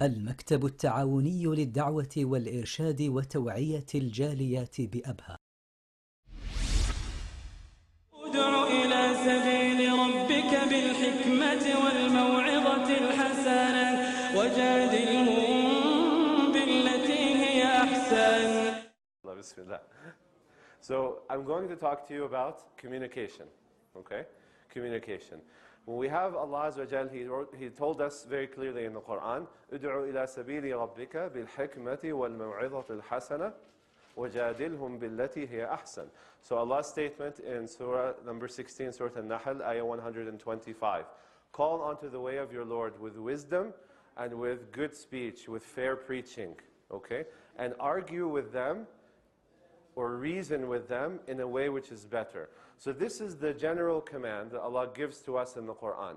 المكتب التعاوني للدعوة والإرشاد وتوعية الجاليات بأبها. ادع إلى سبيل ربك بالحكمة والموعظة الحسنة وجادلهم بالتي هي أحسن. Bismillah. So I'm going to talk to you about communication. Okay? Communication. When we have Allah Azza wa Jal, He told us very clearly in the Quran, ادع إلى سبيل ربك بالحكمة والموعظة الحسنة وجادلهم بالتي هي أحسن. So Allah's statement in Surah number 16, Surah An-Nahl, Ayah 125. Call onto the way of your Lord with wisdom and with good speech, with fair preaching. Okay? And argue with them or reason with them in a way which is better. So this is the general command that Allah gives to us in the Quran.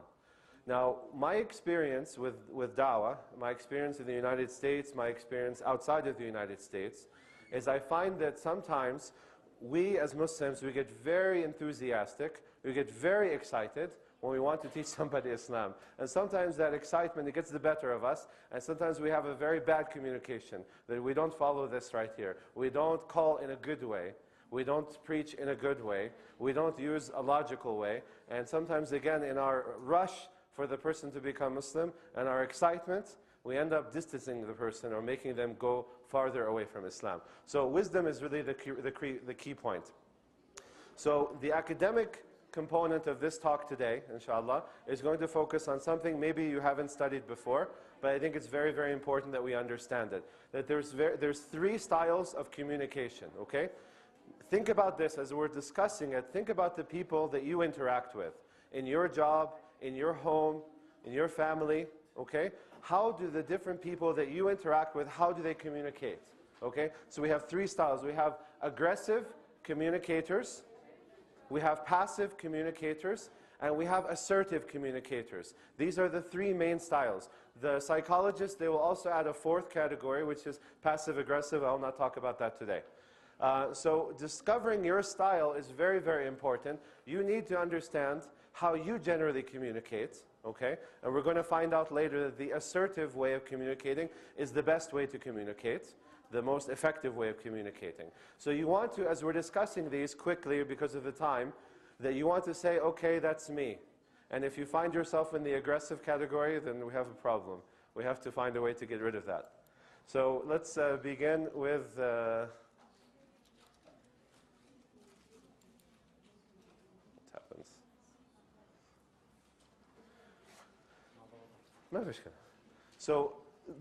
Now, my experience with da'wah, my experience in the United States, my experience outside of the United States, is I find that sometimes we as Muslims, we get very enthusiastic, we get very excited when we want to teach somebody Islam. And sometimes that excitement, it gets the better of us, and sometimes we have a very bad communication, that we don't follow this right here. We don't call in a good way. We don't preach in a good way. We don't use a logical way. And sometimes, again, in our rush for the person to become Muslim and our excitement, we end up distancing the person or making them go farther away from Islam. So wisdom is really the key point. So the academic component of this talk today, inshallah, is going to focus on something maybe you haven't studied before, but I think it's very, very important that we understand it. That there's three styles of communication, okay? Think about this as we're discussing it. Think about the people that you interact with in your job, in your home, in your family, okay? How do the different people that you interact with, how do they communicate, okay? So we have three styles. We have aggressive communicators, we have passive communicators, and we have assertive communicators. These are the three main styles. The psychologists, they will also add a fourth category, which is passive-aggressive. I will not talk about that today. So discovering your style is very, very important. You need to understand how you generally communicate, okay? And we're going to find out later that the assertive way of communicating is the best way to communicate, the most effective way of communicating. So you want to, as we're discussing these quickly because of the time, that you want to say, okay, that's me. And if you find yourself in the aggressive category, then we have a problem. We have to find a way to get rid of that. So let's begin with... So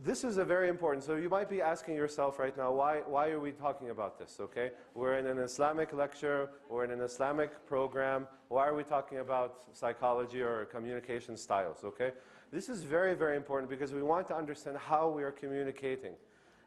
this is a very important, so you might be asking yourself right now, why are we talking about this, okay? We're in an Islamic lecture, we're in an Islamic program, why are we talking about psychology or communication styles, okay? This is very, very important because we want to understand how we are communicating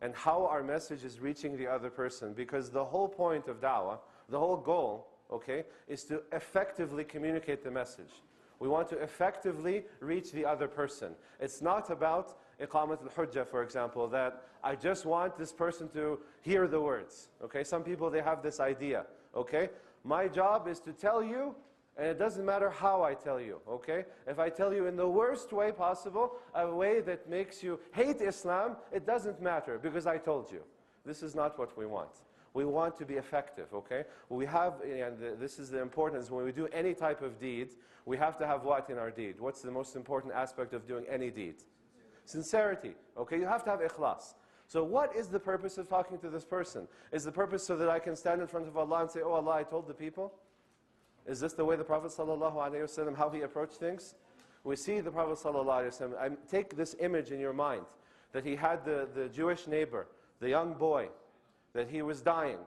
and how our message is reaching the other person, because the whole point of da'wah, the whole goal, okay, is to effectively communicate the message. We want to effectively reach the other person. It's not about iqamat al-hujjah, for example, that I just want this person to hear the words. Okay, some people, they have this idea. Okay, my job is to tell you, and it doesn't matter how I tell you. Okay, if I tell you in the worst way possible, a way that makes you hate Islam, it doesn't matter because I told you. This is not what we want. We want to be effective, okay? We have, and this is the importance, when we do any type of deed, we have to have what in our deed? What's the most important aspect of doing any deed? Sincerity, okay? You have to have ikhlas. So what is the purpose of talking to this person? Is the purpose so that I can stand in front of Allah and say, oh Allah, I told the people? Is this the way the Prophet ﷺ, how he approached things? We see the Prophet ﷺ, take this image in your mind, that he had the Jewish neighbor, the young boy, that he was dying.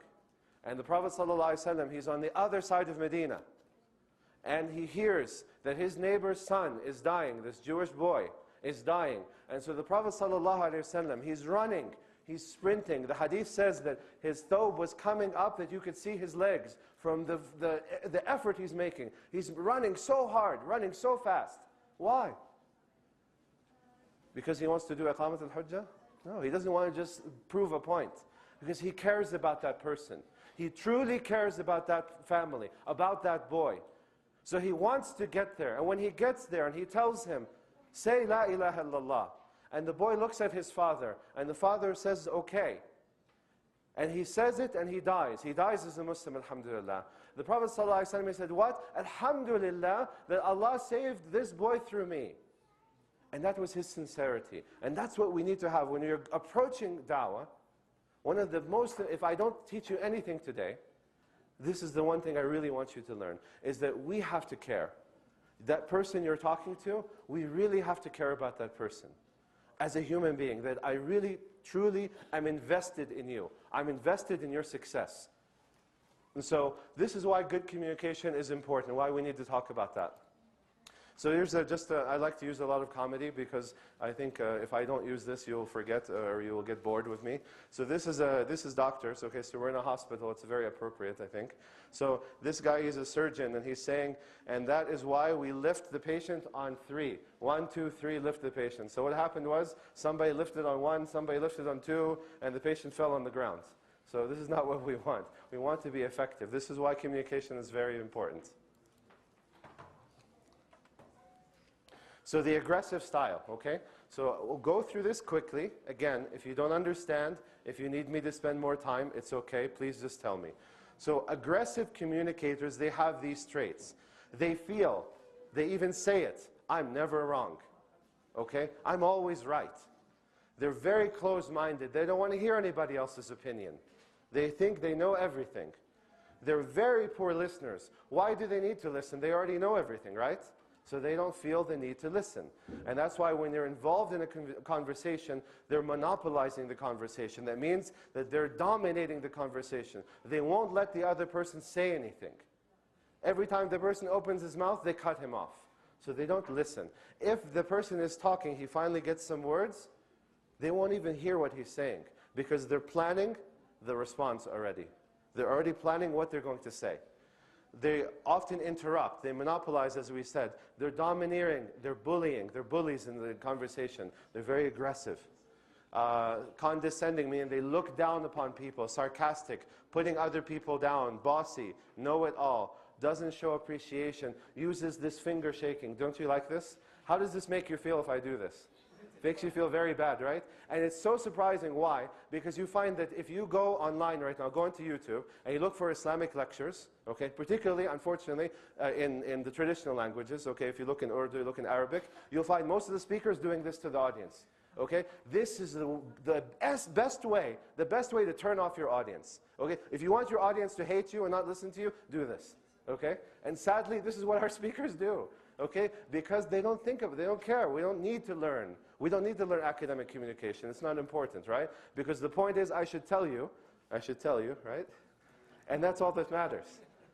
And the Prophet ﷺ, he's on the other side of Medina. And he hears that his neighbor's son is dying, this Jewish boy is dying. And so the Prophet ﷺ, he's running, he's sprinting. The hadith says that his thobe was coming up, that you could see his legs from the effort he's making. He's running so hard, running so fast. Why? Because he wants to do iqamat al-hujjah? No, he doesn't want to just prove a point. Because he cares about that person. He truly cares about that family, about that boy. So he wants to get there. And when he gets there and he tells him, say La ilaha illallah. And the boy looks at his father, and the father says, okay. And he says it, and he dies. He dies as a Muslim, alhamdulillah. The Prophet ﷺ said, what? Alhamdulillah, that Allah saved this boy through me. And that was his sincerity. And that's what we need to have when you're approaching da'wah. One of the most, if I don't teach you anything today, this is the one thing I really want you to learn, is that we have to care. That person you're talking to, we really have to care about that person. As a human being, that I really, truly am invested in you. I'm invested in your success. And so this is why good communication is important, why we need to talk about that. So here's I like to use a lot of comedy because I think if I don't use this, you'll forget or you will get bored with me. So this is doctors, okay, so we're in a hospital, it's very appropriate, I think. So this guy is a surgeon and he's saying, and that is why we lift the patient on 3. 1, 2, 3, lift the patient. So what happened was, somebody lifted on 1, somebody lifted on 2, and the patient fell on the ground. So this is not what we want. We want to be effective. This is why communication is very important. So the aggressive style, okay? So we'll go through this quickly. Again, if you don't understand, if you need me to spend more time, it's okay. Please just tell me. So aggressive communicators, they have these traits. They feel, they even say it, I'm never wrong, okay? I'm always right. They're very close-minded. They don't want to hear anybody else's opinion. They think they know everything. They're very poor listeners. Why do they need to listen? They already know everything, right? So they don't feel the need to listen. And that's why when they're involved in a conversation, they're monopolizing the conversation. That means that they're dominating the conversation. They won't let the other person say anything. Every time the person opens his mouth, they cut him off. So they don't listen. If the person is talking, he finally gets some words, they won't even hear what he's saying because they're planning the response already. They're already planning what they're going to say. They often interrupt, they monopolize, as we said. They're domineering, they're bullying, they're bullies in the conversation. They're very aggressive. Condescending, meaning they look down upon people, sarcastic, putting other people down, bossy, know-it-all, doesn't show appreciation, uses this finger shaking. Don't you like this? How does this make you feel if I do this? Makes you feel very bad, right? And it's so surprising. Why? Because you find that if you go online right now, go into YouTube, and you look for Islamic lectures, okay, particularly, unfortunately, in the traditional languages, okay, if you look in Urdu, you look in Arabic, you'll find most of the speakers doing this to the audience, okay? This is the best way to turn off your audience, okay? If you want your audience to hate you and not listen to you, do this, okay? And sadly, this is what our speakers do. Okay? Because they don't think of it, they don't care. We don't need to learn. We don't need to learn academic communication. It's not important, right? Because the point is, I should tell you, right? And that's all that matters.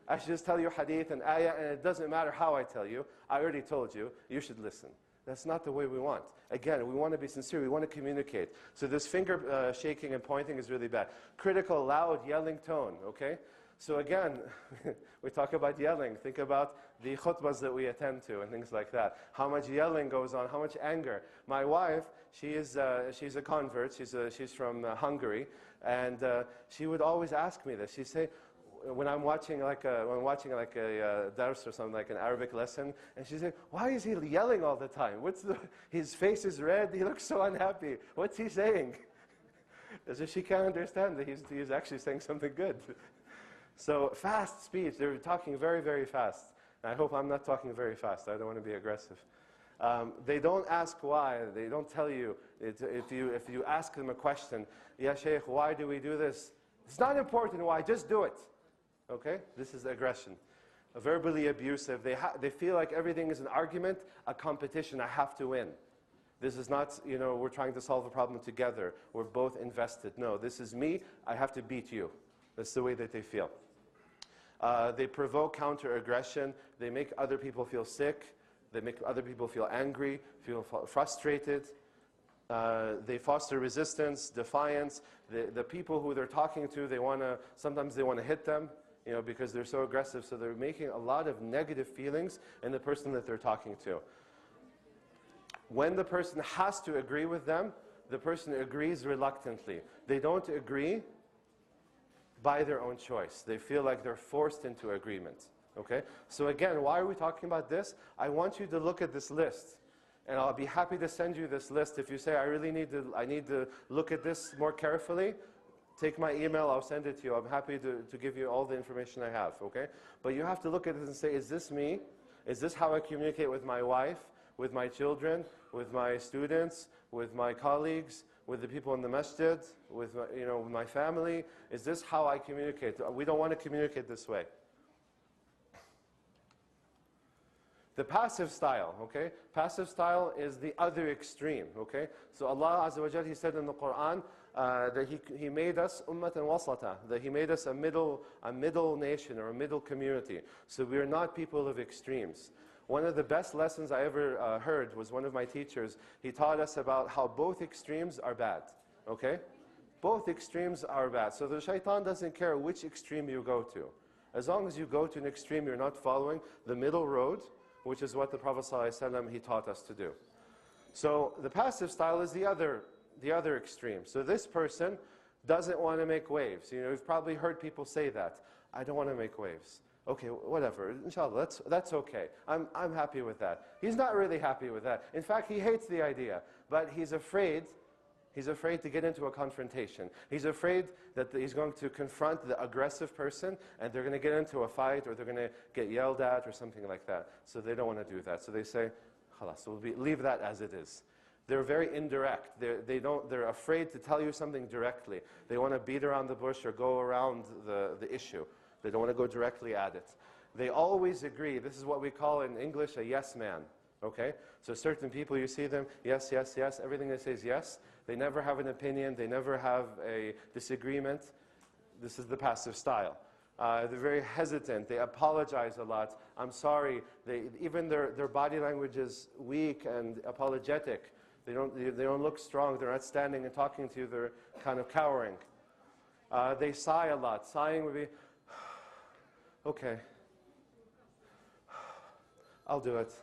I should just tell you hadith and ayah, and it doesn't matter how I tell you. I already told you, you should listen. That's not the way we want. Again, we want to be sincere, we want to communicate. So this finger shaking and pointing is really bad. Critical, loud, yelling tone, okay? So again, we talk about yelling. Think about the khutbahs that we attend to and things like that. How much yelling goes on, how much anger. My wife, she's a convert, she's from Hungary, and she would always ask me this. She'd say, when I'm watching like a dars or something, like an Arabic lesson, and she'd say, why is he yelling all the time? His face is red, he looks so unhappy. What's he saying? As if she can't understand that he's actually saying something good. So fast speech, they're talking very, very fast. And I hope I'm not talking very fast. I don't want to be aggressive. They don't ask why. They don't tell you. If you ask them a question, Ya Shaykh, why do we do this? It's not important why, just do it. Okay? This is aggression. Verbally abusive. They feel like everything is an argument, a competition. I have to win. This is not, we're trying to solve a problem together. We're both invested. No, this is me. I have to beat you. That's the way that they feel. They provoke counter-aggression. They make other people feel sick. They make other people feel angry, feel frustrated. They foster resistance, defiance. The people who they're talking to, sometimes they want to hit them, because they're so aggressive. So they're making a lot of negative feelings in the person that they're talking to. When the person has to agree with them, the person agrees reluctantly. They don't agree by their own choice. They feel like they're forced into agreement. Okay? So again, why are we talking about this? I want you to look at this list. And I'll be happy to send you this list. If you say, I need to look at this more carefully, take my email, I'll send it to you. I'm happy to give you all the information I have, okay? But you have to look at this and say, is this me? Is this how I communicate with my wife, with my children, with my students, with my colleagues, with the people in the masjid, with my, with my family? Is this how I communicate? We don't want to communicate this way. The passive style, okay? Passive style is the other extreme, okay? So Allah Azza wa Jal, He said in the Quran that He made us ummatan wasata, that He made us a middle nation or a middle community. So we are not people of extremes. One of the best lessons I ever heard was one of my teachers. He taught us about how both extremes are bad, okay? Both extremes are bad. So the shaitan doesn't care which extreme you go to. As long as you go to an extreme, you're not following the middle road, which is what the Prophet ﷺ, he taught us to do. So the passive style is the other extreme. So this person doesn't want to make waves. You've probably heard people say that. I don't want to make waves. Okay, whatever, inshallah, that's okay. I'm happy with that. He's not really happy with that. In fact, he hates the idea, but he's afraid to get into a confrontation. He's afraid that he's going to confront the aggressive person and they're going to get into a fight or they're going to get yelled at or something like that. So they don't want to do that. So they say, khalas, leave that as it is. They're very indirect. They're afraid to tell you something directly. They want to beat around the bush or go around the issue. They don't want to go directly at it. They always agree. This is what we call in English a yes man. Okay? So certain people, you see them, yes, yes, yes, everything they say is yes. They never have an opinion. They never have a disagreement. This is the passive style. They're very hesitant. They apologize a lot. I'm sorry. Even their body language is weak and apologetic. They don't look strong. They're not standing and talking to you. They're kind of cowering. They sigh a lot. Sighing would be, okay, I'll do it.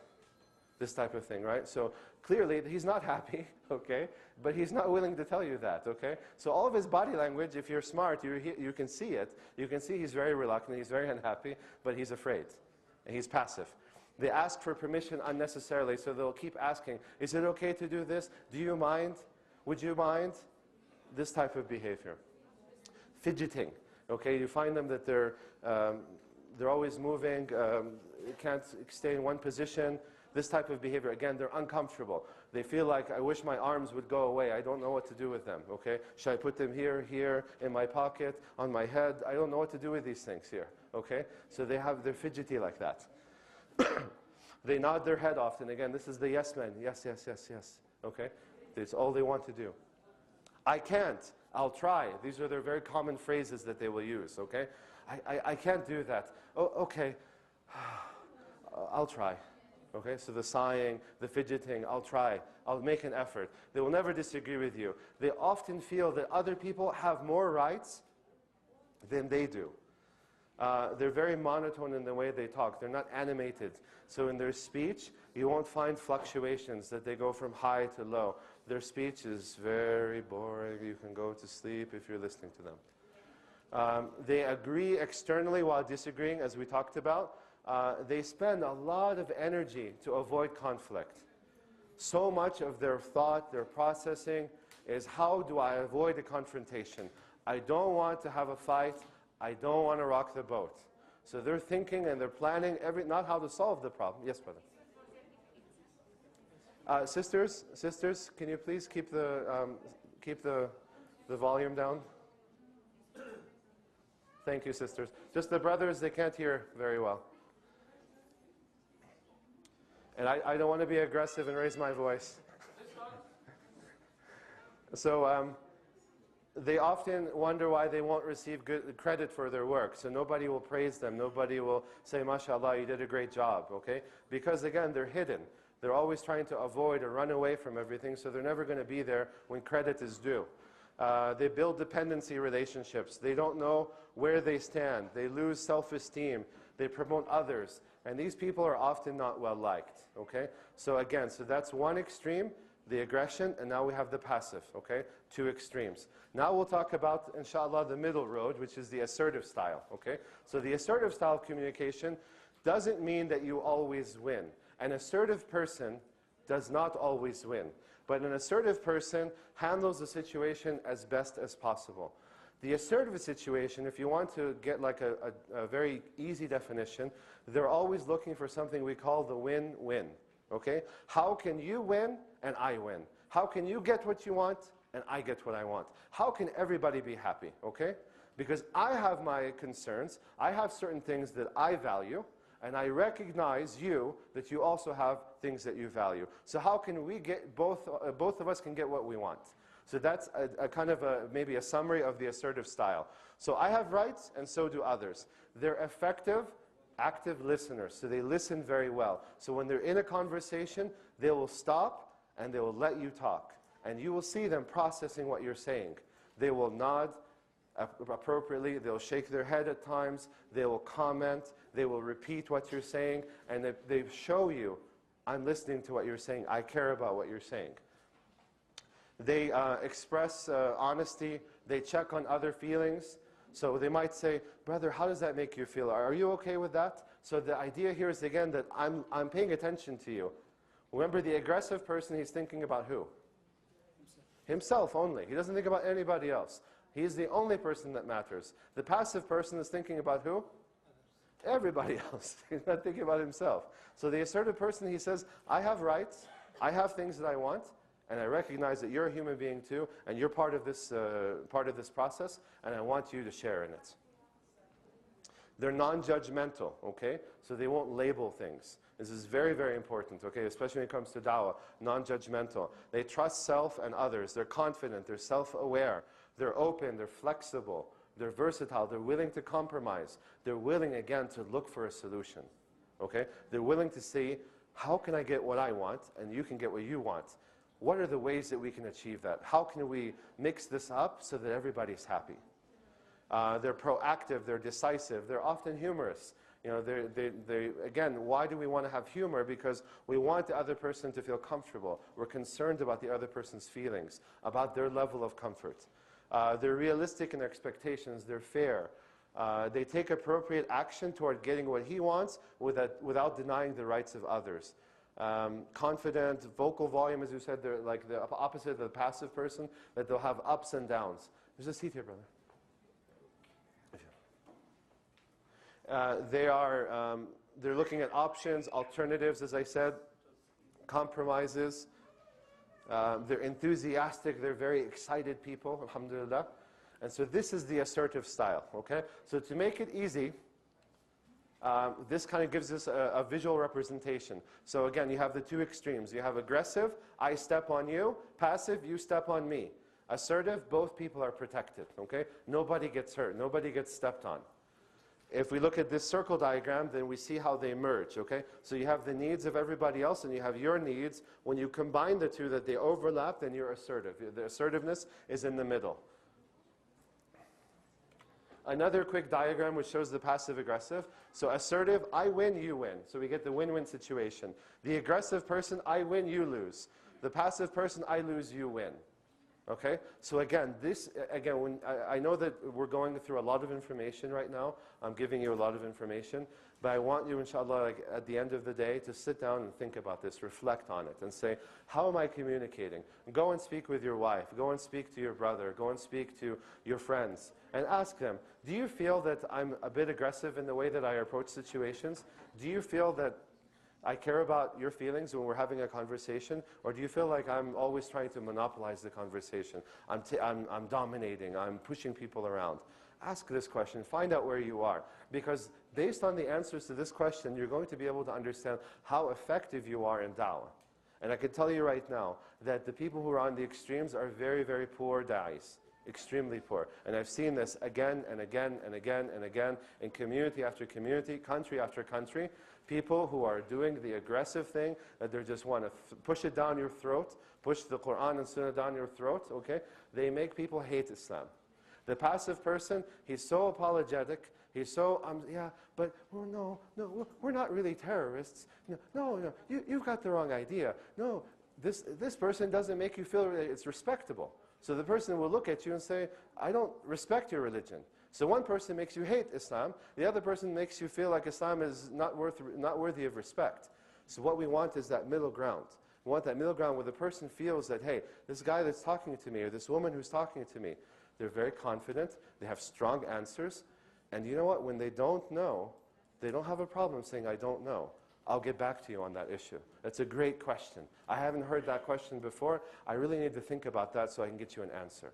This type of thing, right? So clearly he's not happy, okay? But he's not willing to tell you that, okay? So all of his body language, if you're smart, you can see it. You can see he's very reluctant, he's very unhappy, but he's afraid. And he's passive. They ask for permission unnecessarily, so they'll keep asking, is it okay to do this? Do you mind? Would you mind? This type of behavior. Fidgeting, okay? You find them that they're always moving, can't stay in one position. This type of behavior, again, they're uncomfortable. They feel like, I wish my arms would go away. I don't know what to do with them, okay? Should I put them here, here, in my pocket, on my head? I don't know what to do with these things here, okay? So they're fidgety like that. They nod their head often. Again, this is the yes men. Yes, yes, yes, yes, okay? It's all they want to do. I can't. I'll try. These are their very common phrases that they will use, okay? I can't do that. Oh, okay. I'll try. Okay, so the sighing, the fidgeting, I'll try, I'll make an effort. They will never disagree with you. They often feel that other people have more rights than they do. They're very monotone in the way they talk. They're not animated. So in their speech, you won't find fluctuations that they go from high to low. Their speech is very boring. You can go to sleep if you're listening to them. They agree externally while disagreeing, as we talked about. They spend a lot of energy to avoid conflict. So much of their thought, their processing, is how do I avoid a confrontation? I don't want to have a fight. I don't want to rock the boat. So they're thinking and they're planning not how to solve the problem. Yes, brother. Sisters, can you please keep the volume down? Thank you, sisters. Just the brothers, they can't hear very well. And I don't want to be aggressive and raise my voice. So they often wonder why they won't receive good credit for their work. So nobody will praise them. Nobody will say, MashaAllah, you did a great job, okay? Because again, they're hidden. They're always trying to avoid or run away from everything, so they're never going to be there when credit is due. They build dependency relationships. They don't know where they stand. They lose self-esteem. They promote others. And these people are often not well liked, okay? So again, so that's one extreme, the aggression, and now we have the passive, okay? Two extremes. Now we'll talk about, inshallah, the middle road, which is the assertive style, okay? So the assertive style of communication doesn't mean that you always win. An assertive person does not always win. But an assertive person handles the situation as best as possible. The assertive situation, if you want to get like a very easy definition, they're always looking for something we call the win-win. Okay? How can you win and I win? How can you get what you want and I get what I want? How can everybody be happy? Okay? Because I have my concerns, I have certain things that I value, and I recognize you, that you also have things that you value. So how can we get, both of us can get what we want? So that's a kind of maybe a summary of the assertive style. So I have rights, and so do others. They're effective, active listeners, so they listen very well. So when they're in a conversation, they will stop, and they will let you talk. And you will see them processing what you're saying. They will nod appropriately, they'll shake their head at times, they will comment, they will repeat what you're saying, and they show you, I'm listening to what you're saying, I care about what you're saying. They express honesty, they check on other feelings. So they might say, brother, how does that make you feel? Are you okay with that? So the idea here is again that I'm paying attention to you. Remember, the aggressive person, he's thinking about who? Himself only. He doesn't think about anybody else. He's the only person that matters. The passive person is thinking about who? Everybody else. He's not thinking about himself. So the assertive person, he says, I have rights, I have things that I want, and I recognize that you're a human being too, and you're part of this process, and I want you to share in it. They're non-judgmental, okay? So they won't label things. This is very, very important, okay? Especially when it comes to da'wah, non-judgmental. They trust self and others. They're confident, they're self-aware. They're open, they're flexible, they're versatile, they're willing to compromise. They're willing, again, to look for a solution, okay? They're willing to see, how can I get what I want, and you can get what you want? What are the ways that we can achieve that? How can we mix this up so that everybody's happy? They're proactive, they're decisive, they're often humorous. You know, again, why do we want to have humor? Because we want the other person to feel comfortable. We're concerned about the other person's feelings, about their level of comfort. They're realistic in their expectations, they're fair. They take appropriate action toward getting what he wants without denying the rights of others. Confident, vocal volume, as you said, they're like the opposite of the passive person, that they'll have ups and downs. There's a seat here, brother. They're looking at options, alternatives, as I said, compromises. They're enthusiastic, they're very excited people, alhamdulillah. And so this is the assertive style, okay? So to make it easy, this kind of gives us a visual representation. So again, you have the two extremes. You have aggressive, I step on you. Passive, you step on me. Assertive, both people are protected, okay? Nobody gets hurt, nobody gets stepped on. If we look at this circle diagram, then we see how they merge, okay? So you have the needs of everybody else, and you have your needs. When you combine the two, that they overlap, then you're assertive. The assertiveness is in the middle. Another quick diagram which shows the passive-aggressive. So assertive, I win, you win. So we get the win-win situation. The aggressive person, I win, you lose. The passive person, I lose, you win. Okay? So again, when I know that we're going through a lot of information right now. I'm giving you a lot of information. But I want you, inshallah, like at the end of the day, to sit down and think about this, reflect on it, and say, how am I communicating? Go and speak with your wife. Go and speak to your brother. Go and speak to your friends. And ask them, do you feel that I'm a bit aggressive in the way that I approach situations? Do you feel that I care about your feelings when we're having a conversation? Or do you feel like I'm always trying to monopolize the conversation? I'm dominating, I'm pushing people around. Ask this question, find out where you are. Because based on the answers to this question, you're going to be able to understand how effective you are in da'wah. And I can tell you right now that the people who are on the extremes are very, very poor da'is. Extremely poor. And I've seen this again and again and again and again in community after community, country after country. People who are doing the aggressive thing, that they just want to push it down your throat, push the Quran and Sunnah down your throat, okay? They make people hate Islam. The passive person, he's so apologetic, he's so, yeah, but no, we're not really terrorists. No, you've got the wrong idea. No, this person doesn't make you feel it's respectable. So the person will look at you and say, I don't respect your religion. So one person makes you hate Islam, the other person makes you feel like Islam is not worthy of respect. So what we want is that middle ground. We want that middle ground where the person feels that, hey, this guy that's talking to me or this woman who's talking to me, they're very confident, they have strong answers, and you know what? When they don't know, they don't have a problem saying, I don't know. I'll get back to you on that issue. That's a great question. I haven't heard that question before. I really need to think about that so I can get you an answer.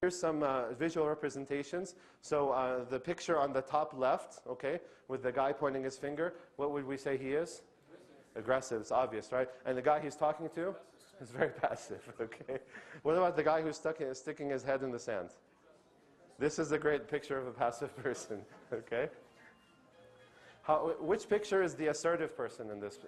Here's some visual representations. So the picture on the top left, okay, with the guy pointing his finger, what would we say he is? Aggressive. It's obvious, right? And the guy he's talking to is very passive, okay? What about the guy who's sticking his head in the sand? This is a great picture of a passive person, okay? Which picture is the assertive person in this?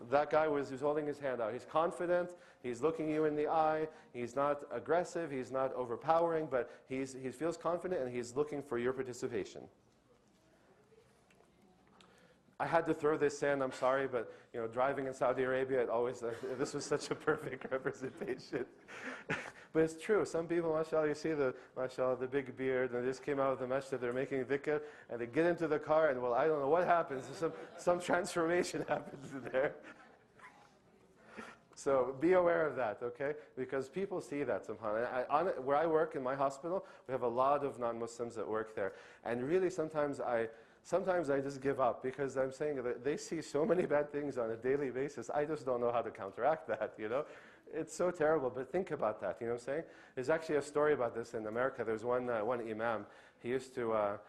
That guy who's holding his hand out. He's confident, he's looking you in the eye, he's not aggressive, he's not overpowering, but he feels confident and he's looking for your participation. I had to throw this in, I'm sorry, but you know, driving in Saudi Arabia, it always, this was such a perfect representation. But it's true, some people, mashallah, you see mashallah, the big beard, and they just came out of the masjid, they're making dhikr, and they get into the car, and well, I don't know what happens, some transformation happens there. So be aware of that, okay? Because people see that somehow. Where I work in my hospital, we have a lot of non-Muslims that work there, and really sometimes I just give up because I'm saying that they see so many bad things on a daily basis. I just don't know how to counteract that, you know? It's so terrible, but think about that, you know what I'm saying? There's actually a story about this in America. There's one imam, he used to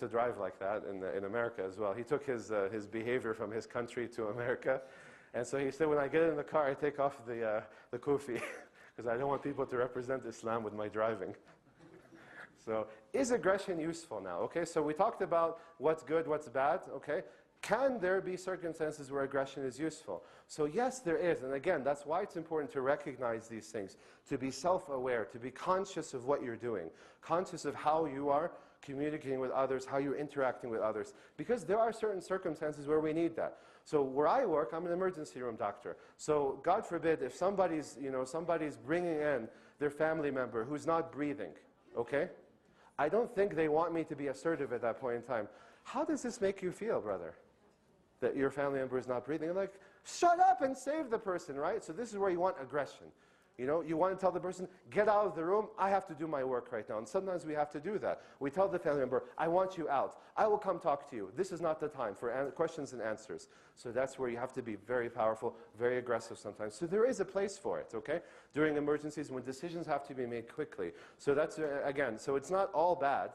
drive like that in America as well. He took his behavior from his country to America. And so he said, when I get in the car, I take off the kufi because I don't want people to represent Islam with my driving. So, is aggression useful now? Okay, so we talked about what's good, what's bad, okay? Can there be circumstances where aggression is useful? So yes, there is, and again, that's why it's important to recognize these things, to be self-aware, to be conscious of what you're doing, conscious of how you are communicating with others, how you're interacting with others, because there are certain circumstances where we need that. So where I work, I'm an emergency room doctor. So God forbid, if somebody's bringing in their family member who's not breathing, okay? I don't think they want me to be assertive at that point in time. How does this make you feel, brother? That your family member is not breathing? I'm like, shut up and save the person, right? So this is where you want aggression. You know, you want to tell the person, get out of the room, I have to do my work right now. And sometimes we have to do that. We tell the family member, I want you out. I will come talk to you. This is not the time for questions and answers. So that's where you have to be very powerful, very aggressive sometimes. So there is a place for it, okay? During emergencies when decisions have to be made quickly. So that's, again, so it's not all bad.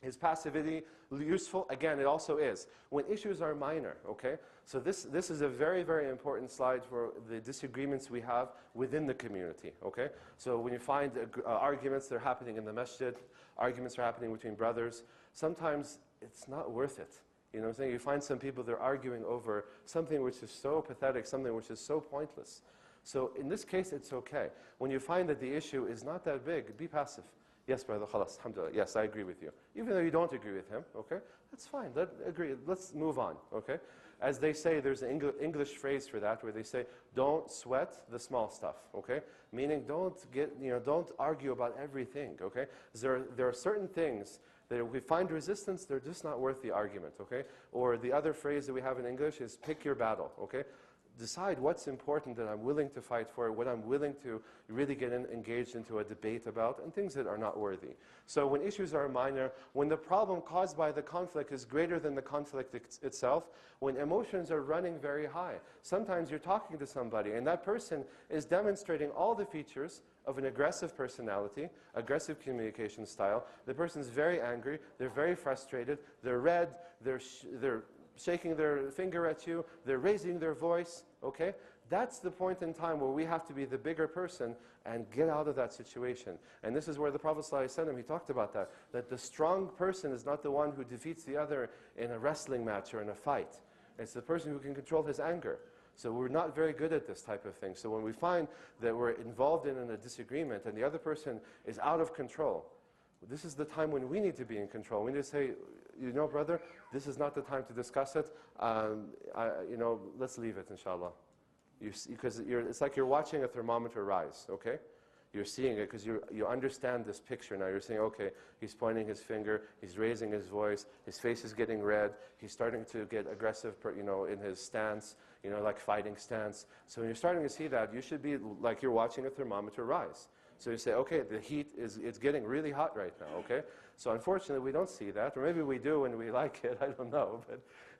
Is passivity useful? Again, it also is. When issues are minor, okay? So this is a very, very important slide for the disagreements we have within the community, okay? So when you find arguments that are happening in the masjid, arguments are happening between brothers, sometimes it's not worth it. You know what I'm saying? You find some people, they're arguing over something which is so pathetic, something which is so pointless. So in this case, it's okay. When you find that the issue is not that big, be passive. Yes, brother, khalas, alhamdulillah. Yes, I agree with you. Even though you don't agree with him, okay? That's fine, let's move on, okay? As they say, there's an English phrase for that where they say, don't sweat the small stuff, okay? Meaning don't argue about everything, okay? There are certain things that if we find resistance, they're just not worth the argument, okay? Or the other phrase that we have in English is pick your battle, okay? Decide what's important that I'm willing to fight for, what I'm willing to really get engaged into a debate about, and things that are not worthy. So when issues are minor, when the problem caused by the conflict is greater than the conflict itself, when emotions are running very high, sometimes you're talking to somebody and that person is demonstrating all the features of an aggressive personality, aggressive communication style. The person's very angry, they're very frustrated, they're red, they're shaking their finger at you, they're raising their voice, okay? That's the point in time where we have to be the bigger person and get out of that situation. And this is where the Prophet ﷺ, he talked about that the strong person is not the one who defeats the other in a wrestling match or in a fight. It's the person who can control his anger. So we're not very good at this type of thing. So when we find that we're involved in a disagreement and the other person is out of control, this is the time when we need to be in control. We need to say, you know, brother, this is not the time to discuss it. Let's leave it, inshallah. Because it's like you're watching a thermometer rise, okay? You're seeing it because you understand this picture now. You're saying, okay, he's pointing his finger, he's raising his voice, his face is getting red, he's starting to get aggressive, in his stance, like fighting stance. So when you're starting to see that, you should be like you're watching a thermometer rise. So you say, okay, the heat it's getting really hot right now, okay? So unfortunately, we don't see that, or maybe we do and we like it, I don't know,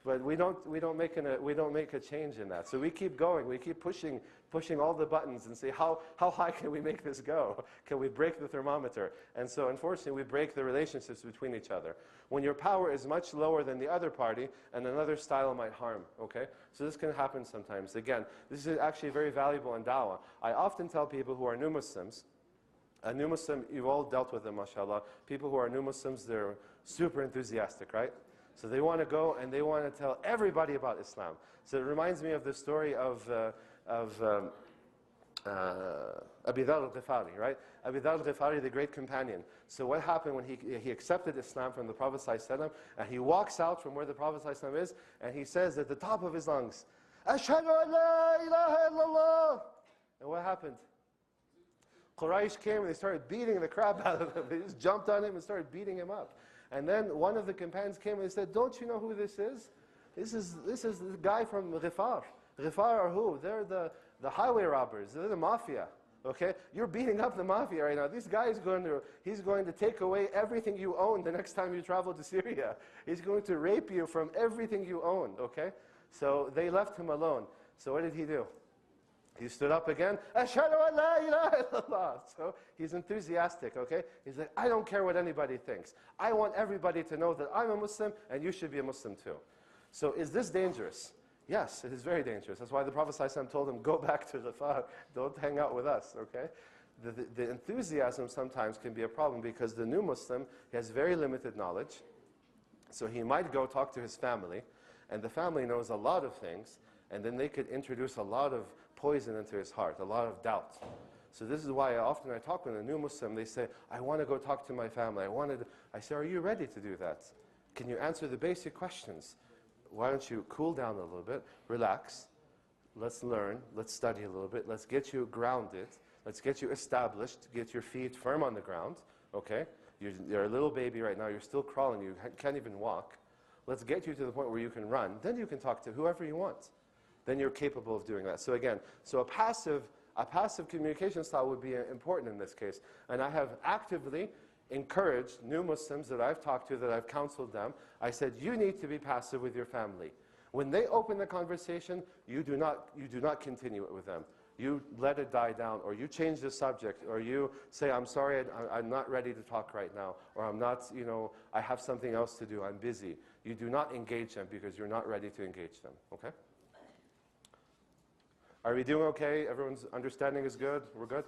but we don't make a change in that. So we keep going, we keep pushing all the buttons and say, how high can we make this go? Can we break the thermometer? And so unfortunately, we break the relationships between each other. When your power is much lower than the other party, and another style might harm, okay? So this can happen sometimes. Again, this is actually very valuable in da'wah. I often tell people who are new Muslims, a new Muslim, you've all dealt with them, mashallah. People who are new Muslims, they're super enthusiastic, right? So they want to go and they want to tell everybody about Islam. So it reminds me of the story of Abi Dharr al-Ghifari, right? Abi Dharr al-Ghifari, the great companion. So what happened when he accepted Islam from the Prophet ﷺ, and he walks out from where the Prophet ﷺ is, and he says at the top of his lungs, Ashhadu an la ilaha illallah. And what happened? Quraysh came and they started beating the crap out of him. They just jumped on him and started beating him up. And then one of the companions came and they said, don't you know who this is? This is the guy from Ghifar. Ghifar are who? They're the highway robbers. They're the mafia. Okay? You're beating up the mafia right now. This guy is going to take away everything you own the next time you travel to Syria. He's going to rape you from everything you own. Okay? So they left him alone. So what did he do? He stood up again, Ashhadu an la ilaha illallah. So he's enthusiastic, okay? He's like, I don't care what anybody thinks. I want everybody to know that I'm a Muslim and you should be a Muslim too. So is this dangerous? Yes, it is very dangerous. That's why the Prophet ﷺ told him, go back to Ghifar. Don't hang out with us, okay? The enthusiasm sometimes can be a problem because the new Muslim has very limited knowledge. So he might go talk to his family, and the family knows a lot of things, and then they could introduce a lot of poison into his heart, a lot of doubt. So this is why often I talk with a new Muslim, they say, I want to go talk to my family. I say, are you ready to do that? Can you answer the basic questions? Why don't you cool down a little bit, relax, let's learn, let's study a little bit, let's get you grounded, let's get you established, get your feet firm on the ground, okay? You're a little baby right now, you're still crawling, you can't even walk. Let's get you to the point where you can run, then you can talk to whoever you want. Then you're capable of doing that. So again, a passive communication style would be important in this case. And I have actively encouraged new Muslims that I've talked to, that I've counseled them. I said, you need to be passive with your family. When they open the conversation, you do not continue it with them. You let it die down, or you change the subject, or you say, I'm sorry, I'm not ready to talk right now, or I'm not, I have something else to do, I'm busy. You do not engage them because you're not ready to engage them, okay? Are we doing okay? Everyone's understanding is good? We're good?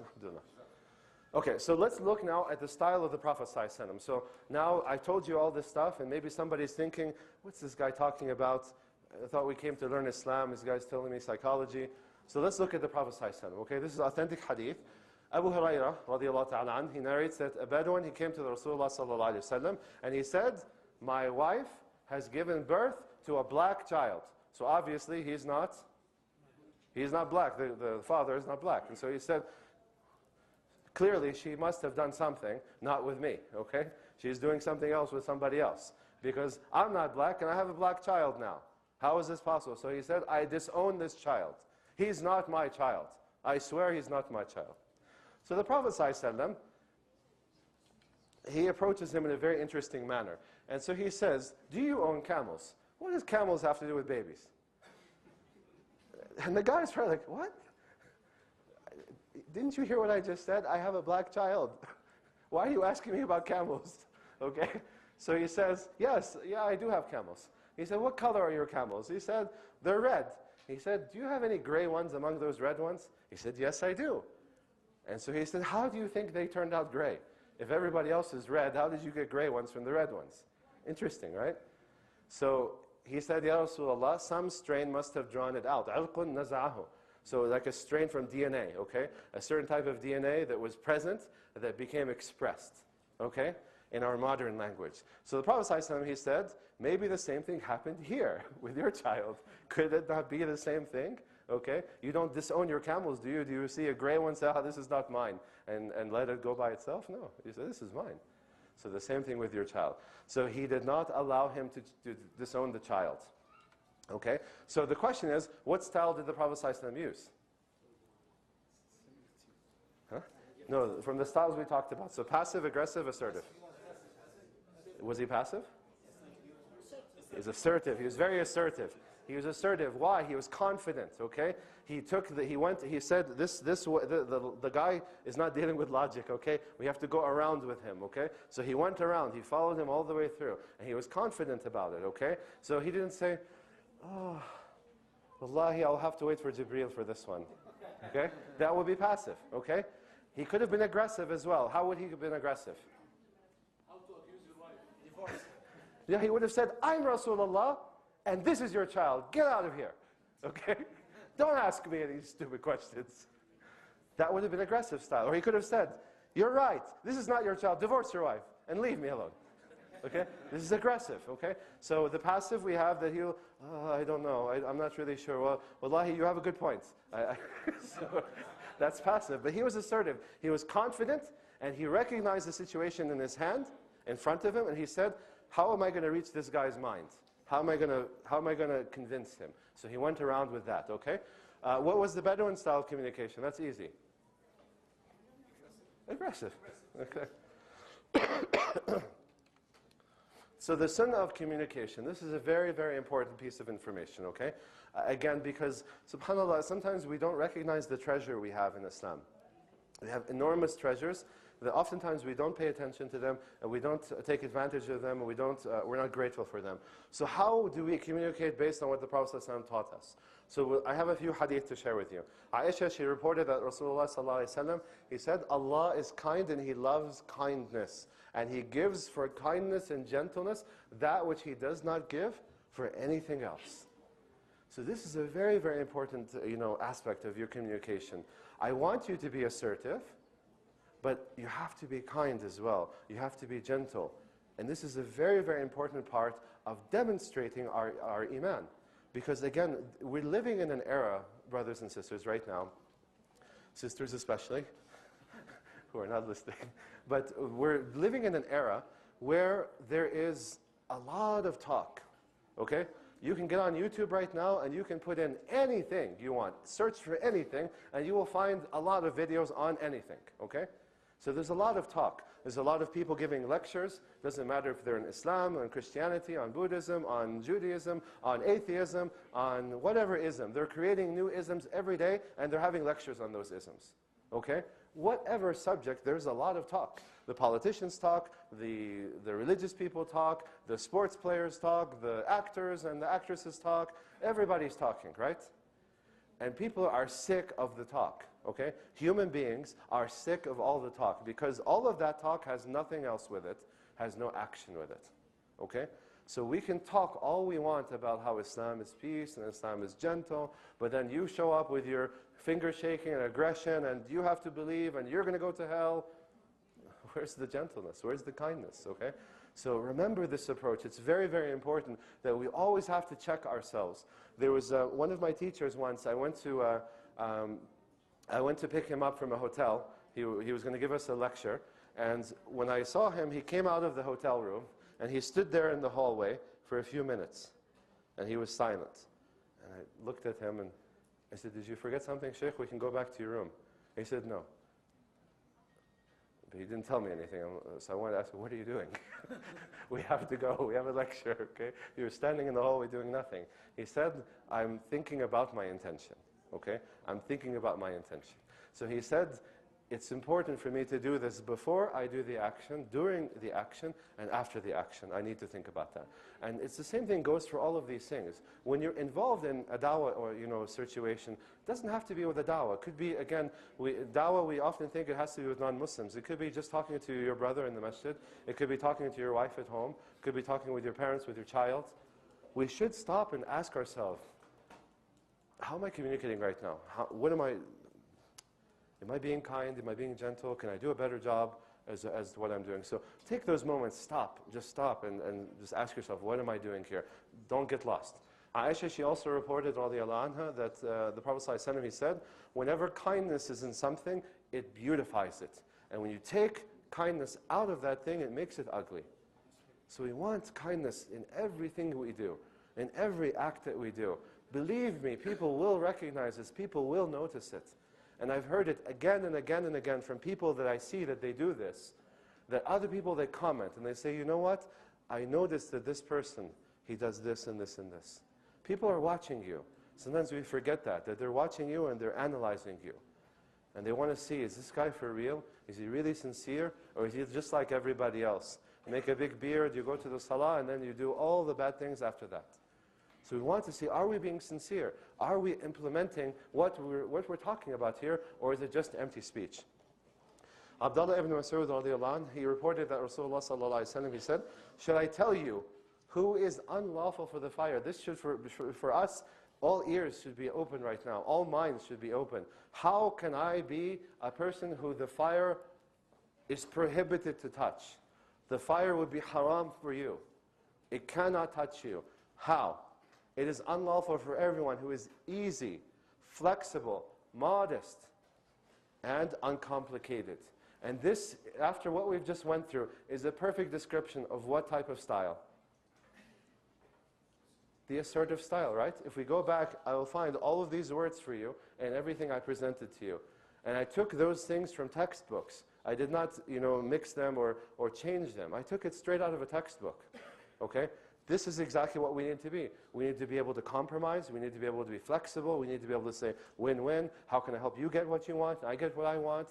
Okay, so let's look now at the style of the Prophet ﷺ. So now I told you all this stuff, and maybe somebody's thinking, what's this guy talking about? I thought we came to learn Islam. This guy's telling me psychology. So let's look at the Prophet ﷺ. Okay, this is authentic hadith. Abu Hurairah, radiallahu ta'ala anh, he narrates that a Bedouin, he came to the Rasulullah sallallahu alayhi wa sallam, and he said, my wife has given birth to a black child. So obviously he's not black. The father is not black. And so he said, clearly she must have done something, not with me, okay? She's doing something else with somebody else. Because I'm not black and I have a black child now. How is this possible? So he said, I disown this child. He's not my child. I swear he's not my child. So the Prophet ﷺ, he approaches him in a very interesting manner. And so he says, do you own camels? What does camels have to do with babies? And the guy's probably like, what? Didn't you hear what I just said? I have a black child. Why are you asking me about camels? Okay? So he says, yes, yeah, I do have camels. He said, what color are your camels? He said, they're red. He said, do you have any gray ones among those red ones? He said, yes, I do. And so he said, how do you think they turned out gray? If everybody else is red, how did you get gray ones from the red ones? Interesting, right? So he said, Ya Rasulullah, some strain must have drawn it out. عِرْقٌ نَزَعَهُ. So like a strain from DNA, okay? A certain type of DNA that was present that became expressed, okay? In our modern language. So the Prophet ﷺ, he said, maybe the same thing happened here with your child. Could it not be the same thing? Okay? You don't disown your camels, do you? Do you see a gray one say, this is not mine, and let it go by itself? No. You say, this is mine. So the same thing with your child. So he did not allow him to disown the child. Okay? So the question is, what style did the Prophet ﷺ use? Huh? No, from the styles we talked about. So passive, aggressive, assertive. Was he passive? He was assertive. He was very assertive. He was assertive. Why? He was confident. Okay. He said, the guy is not dealing with logic. Okay. We have to go around with him. Okay. So he went around. He followed him all the way through, and he was confident about it. Okay. So he didn't say, "Oh, wallahi, I'll have to wait for Jibreel for this one." Okay. That would be passive. Okay. He could have been aggressive as well. How would he have been aggressive? How to abuse your wife? Divorce. Yeah, he would have said, "I'm Rasulullah, and this is your child. Get out of here." Okay? Don't ask me any stupid questions. That would have been aggressive style. Or he could have said, "You're right. This is not your child. Divorce your wife and leave me alone." Okay? This is aggressive. Okay? So the passive we have that he'll, I don't know. I'm not really sure. Well, wallahi, you have a good point. So that's passive. But he was assertive. He was confident, and he recognized the situation in his hand, in front of him, and he said, how am I going to reach this guy's mind? How am I going to convince him? So he went around with that, okay? What was the Bedouin style of communication? That's easy. Aggressive. Okay. So the sunnah of communication, this is a very, very important piece of information, okay? Again, because, subhanAllah, sometimes we don't recognize the treasure we have in Islam. We have enormous treasures that oftentimes we don't pay attention to them, and we don't take advantage of them, and we're not grateful for them. So how do we communicate based on what the Prophet ﷺ taught us? So I have a few hadith to share with you. Aisha, she reported that Rasulullah ﷺ, he said, Allah is kind and He loves kindness. And He gives for kindness and gentleness that which He does not give for anything else. So this is a very, very important aspect of your communication. I want you to be assertive, but you have to be kind as well. You have to be gentle. And this is a very, very important part of demonstrating our iman. Because again, we're living in an era, brothers and sisters, right now, sisters especially, who are not listening, but we're living in an era where there is a lot of talk, okay? You can get on YouTube right now and you can put in anything you want. Search for anything and you will find a lot of videos on anything, okay? So there's a lot of talk. There's a lot of people giving lectures. Doesn't matter if they're in Islam, on Christianity, on Buddhism, on Judaism, on atheism, on whatever ism. They're creating new isms every day and they're having lectures on those isms, okay? Whatever subject, there's a lot of talk. The politicians talk, the religious people talk, the sports players talk, the actors and the actresses talk. Everybody's talking, right? And people are sick of the talk, okay? Human beings are sick of all the talk because all of that talk has nothing else with it, has no action with it, okay? So we can talk all we want about how Islam is peace and Islam is gentle, but then you show up with your finger shaking and aggression and you have to believe and you're going to go to hell. Where's the gentleness? Where's the kindness, okay? So remember this approach. It's very, very important that we always have to check ourselves. There was one of my teachers once, I went to pick him up from a hotel. He was going to give us a lecture. And when I saw him, he came out of the hotel room and he stood there in the hallway for a few minutes. And he was silent. And I looked at him and I said, "Did you forget something, Sheikh? We can go back to your room." He said, "No." But he didn't tell me anything. So I wanted to ask him, "What are you doing?" "We have to go. We have a lecture." Okay? "You were standing in the hallway doing nothing." He said, "I'm thinking about my intention." Okay? "I'm thinking about my intention." So he said, it's important for me to do this before I do the action, during the action, and after the action. I need to think about that. And it's the same thing goes for all of these things. When you're involved in a dawah or situation, it doesn't have to be with a dawah. It could be, again, dawah, we often think it has to be with non-Muslims. It could be just talking to your brother in the masjid. It could be talking to your wife at home. It could be talking with your parents, with your child. We should stop and ask ourselves, how am I communicating right now? Am I being kind? Am I being gentle? Can I do a better job as what I'm doing? So take those moments, just stop and just ask yourself, what am I doing here? Don't get lost. Aisha, she also reported, radiallahu anha, that the Prophet ﷺ, he said, whenever kindness is in something, it beautifies it. And when you take kindness out of that thing, it makes it ugly. So we want kindness in everything we do, in every act that we do. Believe me, people will recognize this, people will notice it. And I've heard it again and again and again from people that I see that they do this, that other people, they comment and they say, you know what, I noticed that this person, he does this and this and this. People are watching you. Sometimes we forget that they're watching you and they're analyzing you. And they want to see, is this guy for real? Is he really sincere? Or is he just like everybody else? You make a big beard, you go to the salah, and then you do all the bad things after that. So we want to see, are we being sincere? Are we implementing what we're talking about here? Or is it just empty speech? Abdullah ibn Mas'ud radiallahu anh, he reported that Rasulullah sallallahu alayhi wa sallam, he said, should I tell you who is unlawful for the fire? This should, for us, all ears should be open right now. All minds should be open. How can I be a person who the fire is prohibited to touch? The fire would be haram for you. It cannot touch you. How? It is unlawful for everyone who is easy, flexible, modest, and uncomplicated. And this, after what we've just went through, is a perfect description of what type of style? The assertive style, right? If we go back, I will find all of these words for you and everything I presented to you. And I took those things from textbooks. I did not, mix them or change them. I took it straight out of a textbook, okay? This is exactly what we need to be. We need to be able to compromise. We need to be able to be flexible. We need to be able to say, win-win. How can I help you get what you want? I get what I want.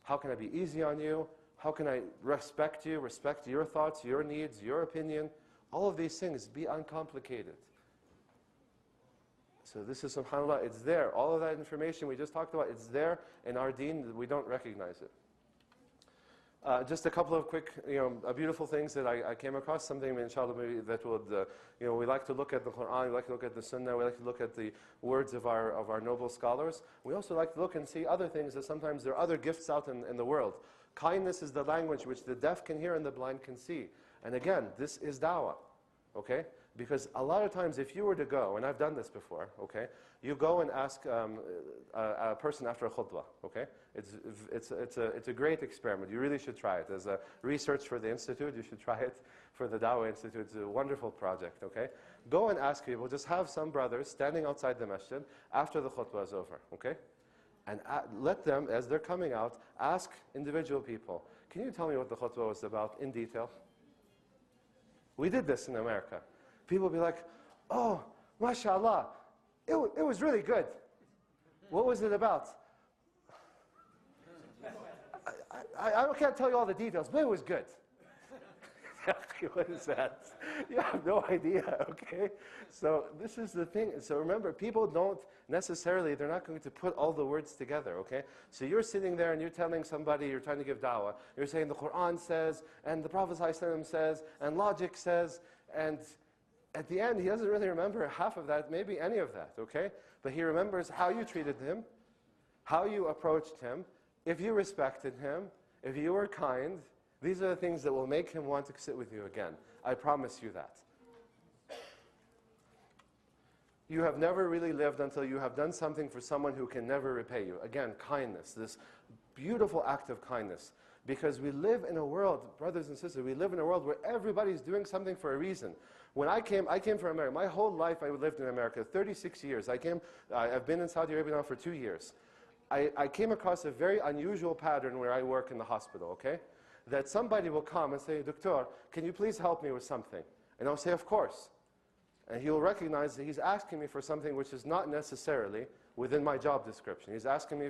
How can I be easy on you? How can I respect you, respect your thoughts, your needs, your opinion? All of these things, be uncomplicated. So this is, subhanAllah, it's there. All of that information we just talked about, it's there in our deen. We don't recognize it. Just a couple of quick, beautiful things that I came across. Something, inshallah, maybe that would, we like to look at the Quran, we like to look at the Sunnah, we like to look at the words of our noble scholars. We also like to look and see other things that sometimes there are other gifts out in the world. Kindness is the language which the deaf can hear and the blind can see. And again, this is da'wah, okay? Because a lot of times if you were to go, and I've done this before, okay? You go and ask a person after a khutbah, okay? It's a great experiment. You really should try it. As a research for the Institute, you should try it for the Dawah Institute. It's a wonderful project, okay? Go and ask people, just have some brothers standing outside the masjid after the khutbah is over, okay? And let them, as they're coming out, ask individual people, can you tell me what the khutbah was about in detail? We did this in America. People be like, oh, mashallah, it was really good. What was it about? I can't tell you all the details, but it was good. What is that? You have no idea, okay? So this is the thing. So remember, people don't necessarily, they're not going to put all the words together, okay? So you're sitting there and you're telling somebody, you're trying to give da'wah. You're saying the Quran says, and the Prophet ﷺ says, and logic says, and at the end, he doesn't really remember half of that, maybe any of that, okay? But he remembers how you treated him, how you approached him, if you respected him, if you were kind. These are the things that will make him want to sit with you again. I promise you that. You have never really lived until you have done something for someone who can never repay you. Again, kindness, this beautiful act of kindness. Because we live in a world, brothers and sisters, we live in a world where everybody's doing something for a reason. When I came from America. My whole life I lived in America, 36 years. I've been in Saudi Arabia now for 2 years. I came across a very unusual pattern where I work in the hospital, okay? That somebody will come and say, Doctor, can you please help me with something? And I'll say, of course. And he'll recognize that he's asking me for something which is not necessarily within my job description. He's asking me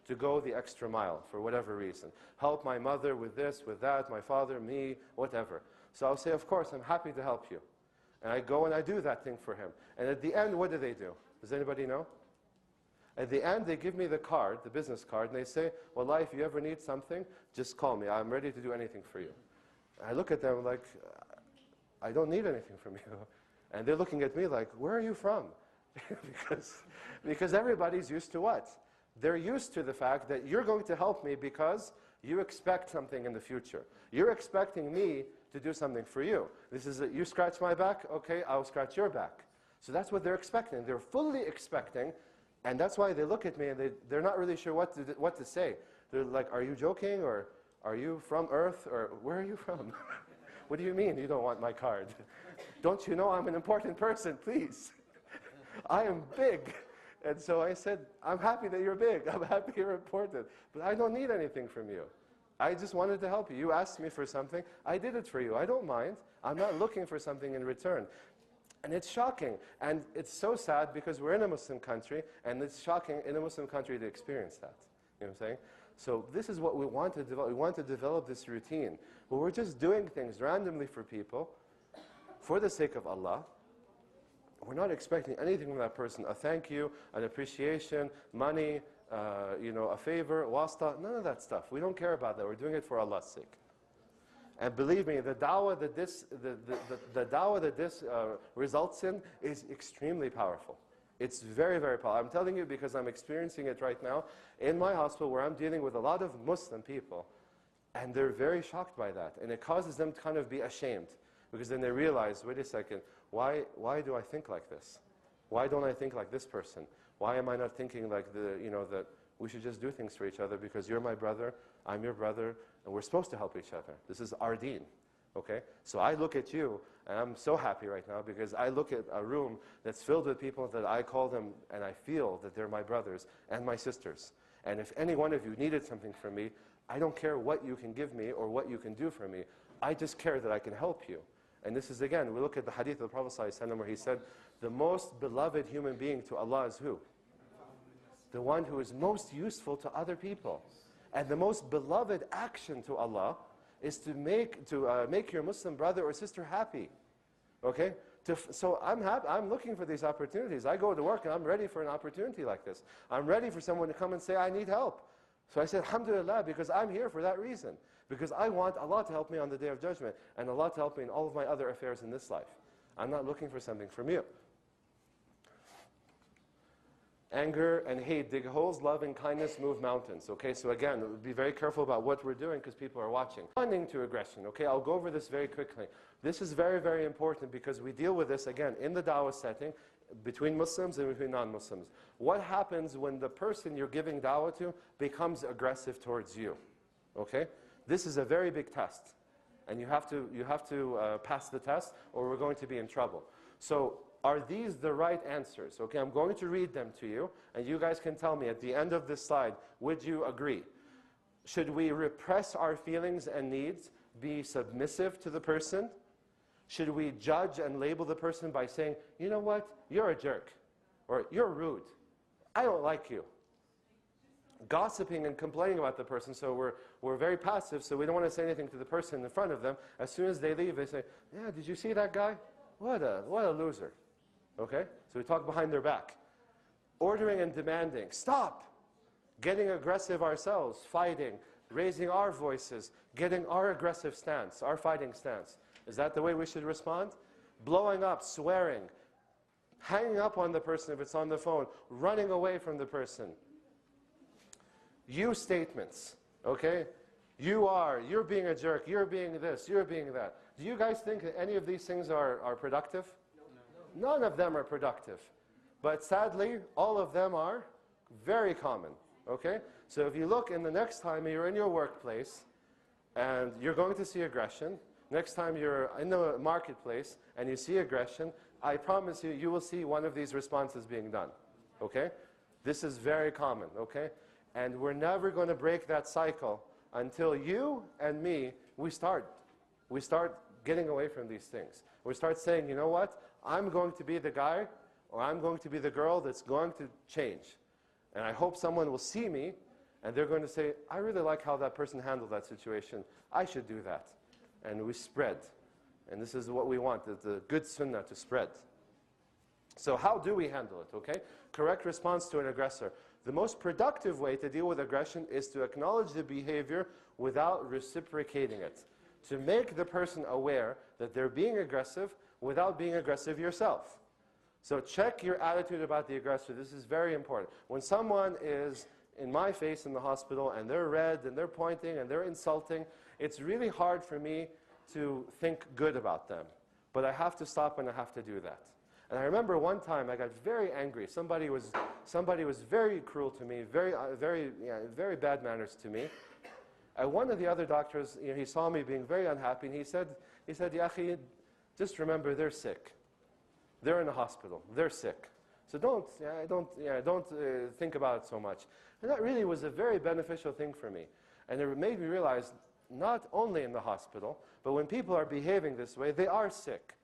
to go the extra mile for whatever reason. Help my mother with this, with that, my father, me, whatever. So I'll say, of course, I'm happy to help you. And I go and I do that thing for him. And at the end, what do they do? Does anybody know? At the end, they give me the card, the business card, and they say, Wallahi, if you ever need something, just call me. I'm ready to do anything for you. And I look at them like, I don't need anything from you. And they're looking at me like, where are you from? because everybody's used to what? They're used to the fact that you're going to help me because you expect something in the future. You're expecting me to do something for you. This is you scratch my back, okay, I'll scratch your back. So that's what they're expecting. They're fully expecting, and that's why they look at me and they're not really sure what to say. They're like, are you joking, or are you from Earth, or where are you from? What do you mean you don't want my card? Don't you know I'm an important person, please? I am big. And so I said, I'm happy that you're big. I'm happy you're important. But I don't need anything from you. I just wanted to help you. You asked me for something. I did it for you. I don't mind. I'm not looking for something in return. And it's shocking. And it's so sad because we're in a Muslim country, and it's shocking in a Muslim country to experience that. You know what I'm saying? So this is what we want to develop. We want to develop this routine where we're just doing things randomly for people for the sake of Allah. We're not expecting anything from that person, a thank you, an appreciation, money, a favor, wasta, none of that stuff. We don't care about that. We're doing it for Allah's sake. And believe me, the da'wah that this results in is extremely powerful. It's very, very powerful. I'm telling you because I'm experiencing it right now in my hospital where I'm dealing with a lot of Muslim people, and they're very shocked by that. And it causes them to kind of be ashamed, because then they realize, wait a second, why do I think like this? Why don't I think like this person? Why am I not thinking like that we should just do things for each other because you're my brother, I'm your brother, and we're supposed to help each other. This is our deen, okay? So I look at you, and I'm so happy right now because I look at a room that's filled with people that I call them, and I feel that they're my brothers and my sisters. And if any one of you needed something from me, I don't care what you can give me or what you can do for me. I just care that I can help you. And this is, again, we look at the hadith of the Prophet ﷺ where he said, the most beloved human being to Allah is who? The one who is most useful to other people. And the most beloved action to Allah is to make your Muslim brother or sister happy. Okay? So I'm happy. I'm looking for these opportunities. I go to work and I'm ready for an opportunity like this. I'm ready for someone to come and say, I need help. So I said, alhamdulillah, because I'm here for that reason. Because I want Allah to help me on the Day of Judgment and Allah to help me in all of my other affairs in this life. I'm not looking for something from you. Anger and hate dig holes, love and kindness move mountains. Okay, so again, be very careful about what we're doing because people are watching. Responding to aggression. Okay, I'll go over this very quickly. This is very, very important because we deal with this, again, in the da'wah setting, between Muslims and between non-Muslims. What happens when the person you're giving da'wah to becomes aggressive towards you? Okay? This is a very big test. And you have to pass the test or we're going to be in trouble. So, are these the right answers? Okay, I'm going to read them to you, and you guys can tell me at the end of this slide, would you agree? Should we repress our feelings and needs, be submissive to the person? Should we judge and label the person by saying, you know what, you're a jerk, or you're rude, I don't like you? Gossiping and complaining about the person, so we're very passive, so we don't want to say anything to the person in front of them. As soon as they leave, they say, yeah, did you see that guy? What a loser. Okay? So we talk behind their back. Ordering and demanding. Stop! Getting aggressive ourselves, fighting, raising our voices, getting our aggressive stance, our fighting stance. Is that the way we should respond? Blowing up, swearing, hanging up on the person if it's on the phone, running away from the person. You statements, okay? You're being a jerk, you're being this, you're being that. Do you guys think that any of these things are productive? No. None of them are productive. But sadly, all of them are very common, okay? So if you look in the next time you're in your workplace and you're going to see aggression, next time you're in the marketplace and you see aggression, I promise you, you will see one of these responses being done, okay? This is very common, okay? And we're never going to break that cycle until you and me, we start getting away from these things. We start saying, you know what, I'm going to be the guy or I'm going to be the girl that's going to change. And I hope someone will see me and they're going to say, I really like how that person handled that situation. I should do that. And we spread. And this is what we want, the good sunnah to spread. So how do we handle it, okay? Correct response to an aggressor. The most productive way to deal with aggression is to acknowledge the behavior without reciprocating it. To make the person aware that they're being aggressive without being aggressive yourself. So check your attitude about the aggressor. This is very important. When someone is in my face in the hospital and they're red and they're pointing and they're insulting, it's really hard for me to think good about them. But I have to stop and I have to do that. And I remember one time I got very angry. Somebody was very cruel to me, very bad manners to me. And one of the other doctors, he saw me being very unhappy, and he said, Ya akhi, just remember they're sick. They're in the hospital. They're sick. So don't think about it so much. And that really was a very beneficial thing for me. And it made me realize, not only in the hospital, but when people are behaving this way, they are sick.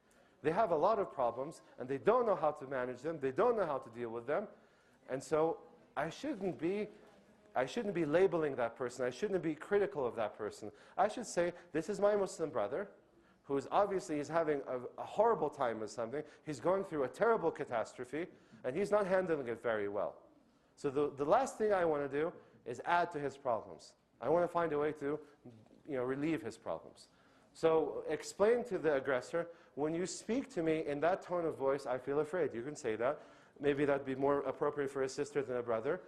They have a lot of problems, and they don't know how to manage them. They don't know how to deal with them. And so I shouldn't be labeling that person. I shouldn't be critical of that person. I should say, this is my Muslim brother, who is obviously having a horrible time with something. He's going through a terrible catastrophe, and he's not handling it very well. So the last thing I want to do is add to his problems. I want to find a way to relieve his problems. So explain to the aggressor, when you speak to me in that tone of voice, I feel afraid. You can say that. Maybe that'd be more appropriate for a sister than a brother.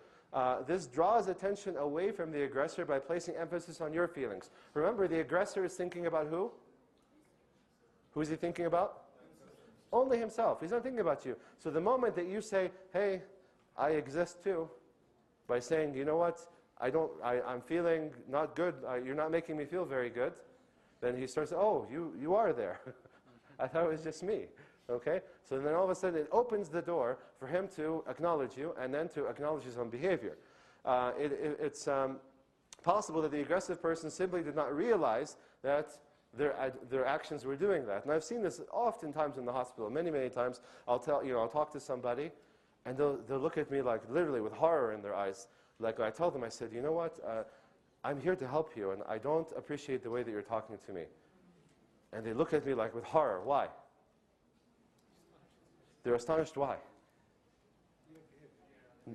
This draws attention away from the aggressor by placing emphasis on your feelings. Remember, the aggressor is thinking about who? Who is he thinking about? Only himself. He's not thinking about you. So the moment that you say, hey, I exist too, by saying, you know what, I'm feeling not good, you're not making me feel very good, then he starts, oh, you are there. I thought it was just me. Okay? So then all of a sudden it opens the door for him to acknowledge you and then to acknowledge his own behavior. It's possible that the aggressive person simply did not realize that their actions were doing that. And I've seen this oftentimes in the hospital. Many times I'll talk to somebody and they'll look at me like literally with horror in their eyes. Like I tell them, I said, you know what, I'm here to help you and I don't appreciate the way that you're talking to me. And they look at me like with horror. Why? They're astonished. Why?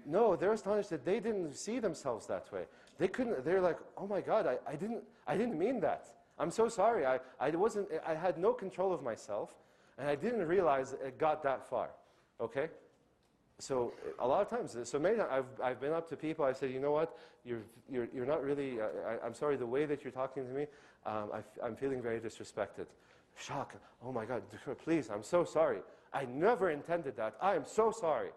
No, they're astonished that they didn't see themselves that way. They couldn't. They're like, oh my God, I didn't mean that. I'm so sorry. I had no control of myself, and I didn't realize it got that far. Okay. So a lot of times, so many times I've been up to people. I said, you know what, you're not really. I'm sorry. The way that you're talking to me, I'm feeling very disrespected. Shock. Oh my God, please. I'm so sorry. I never intended that. I am so sorry.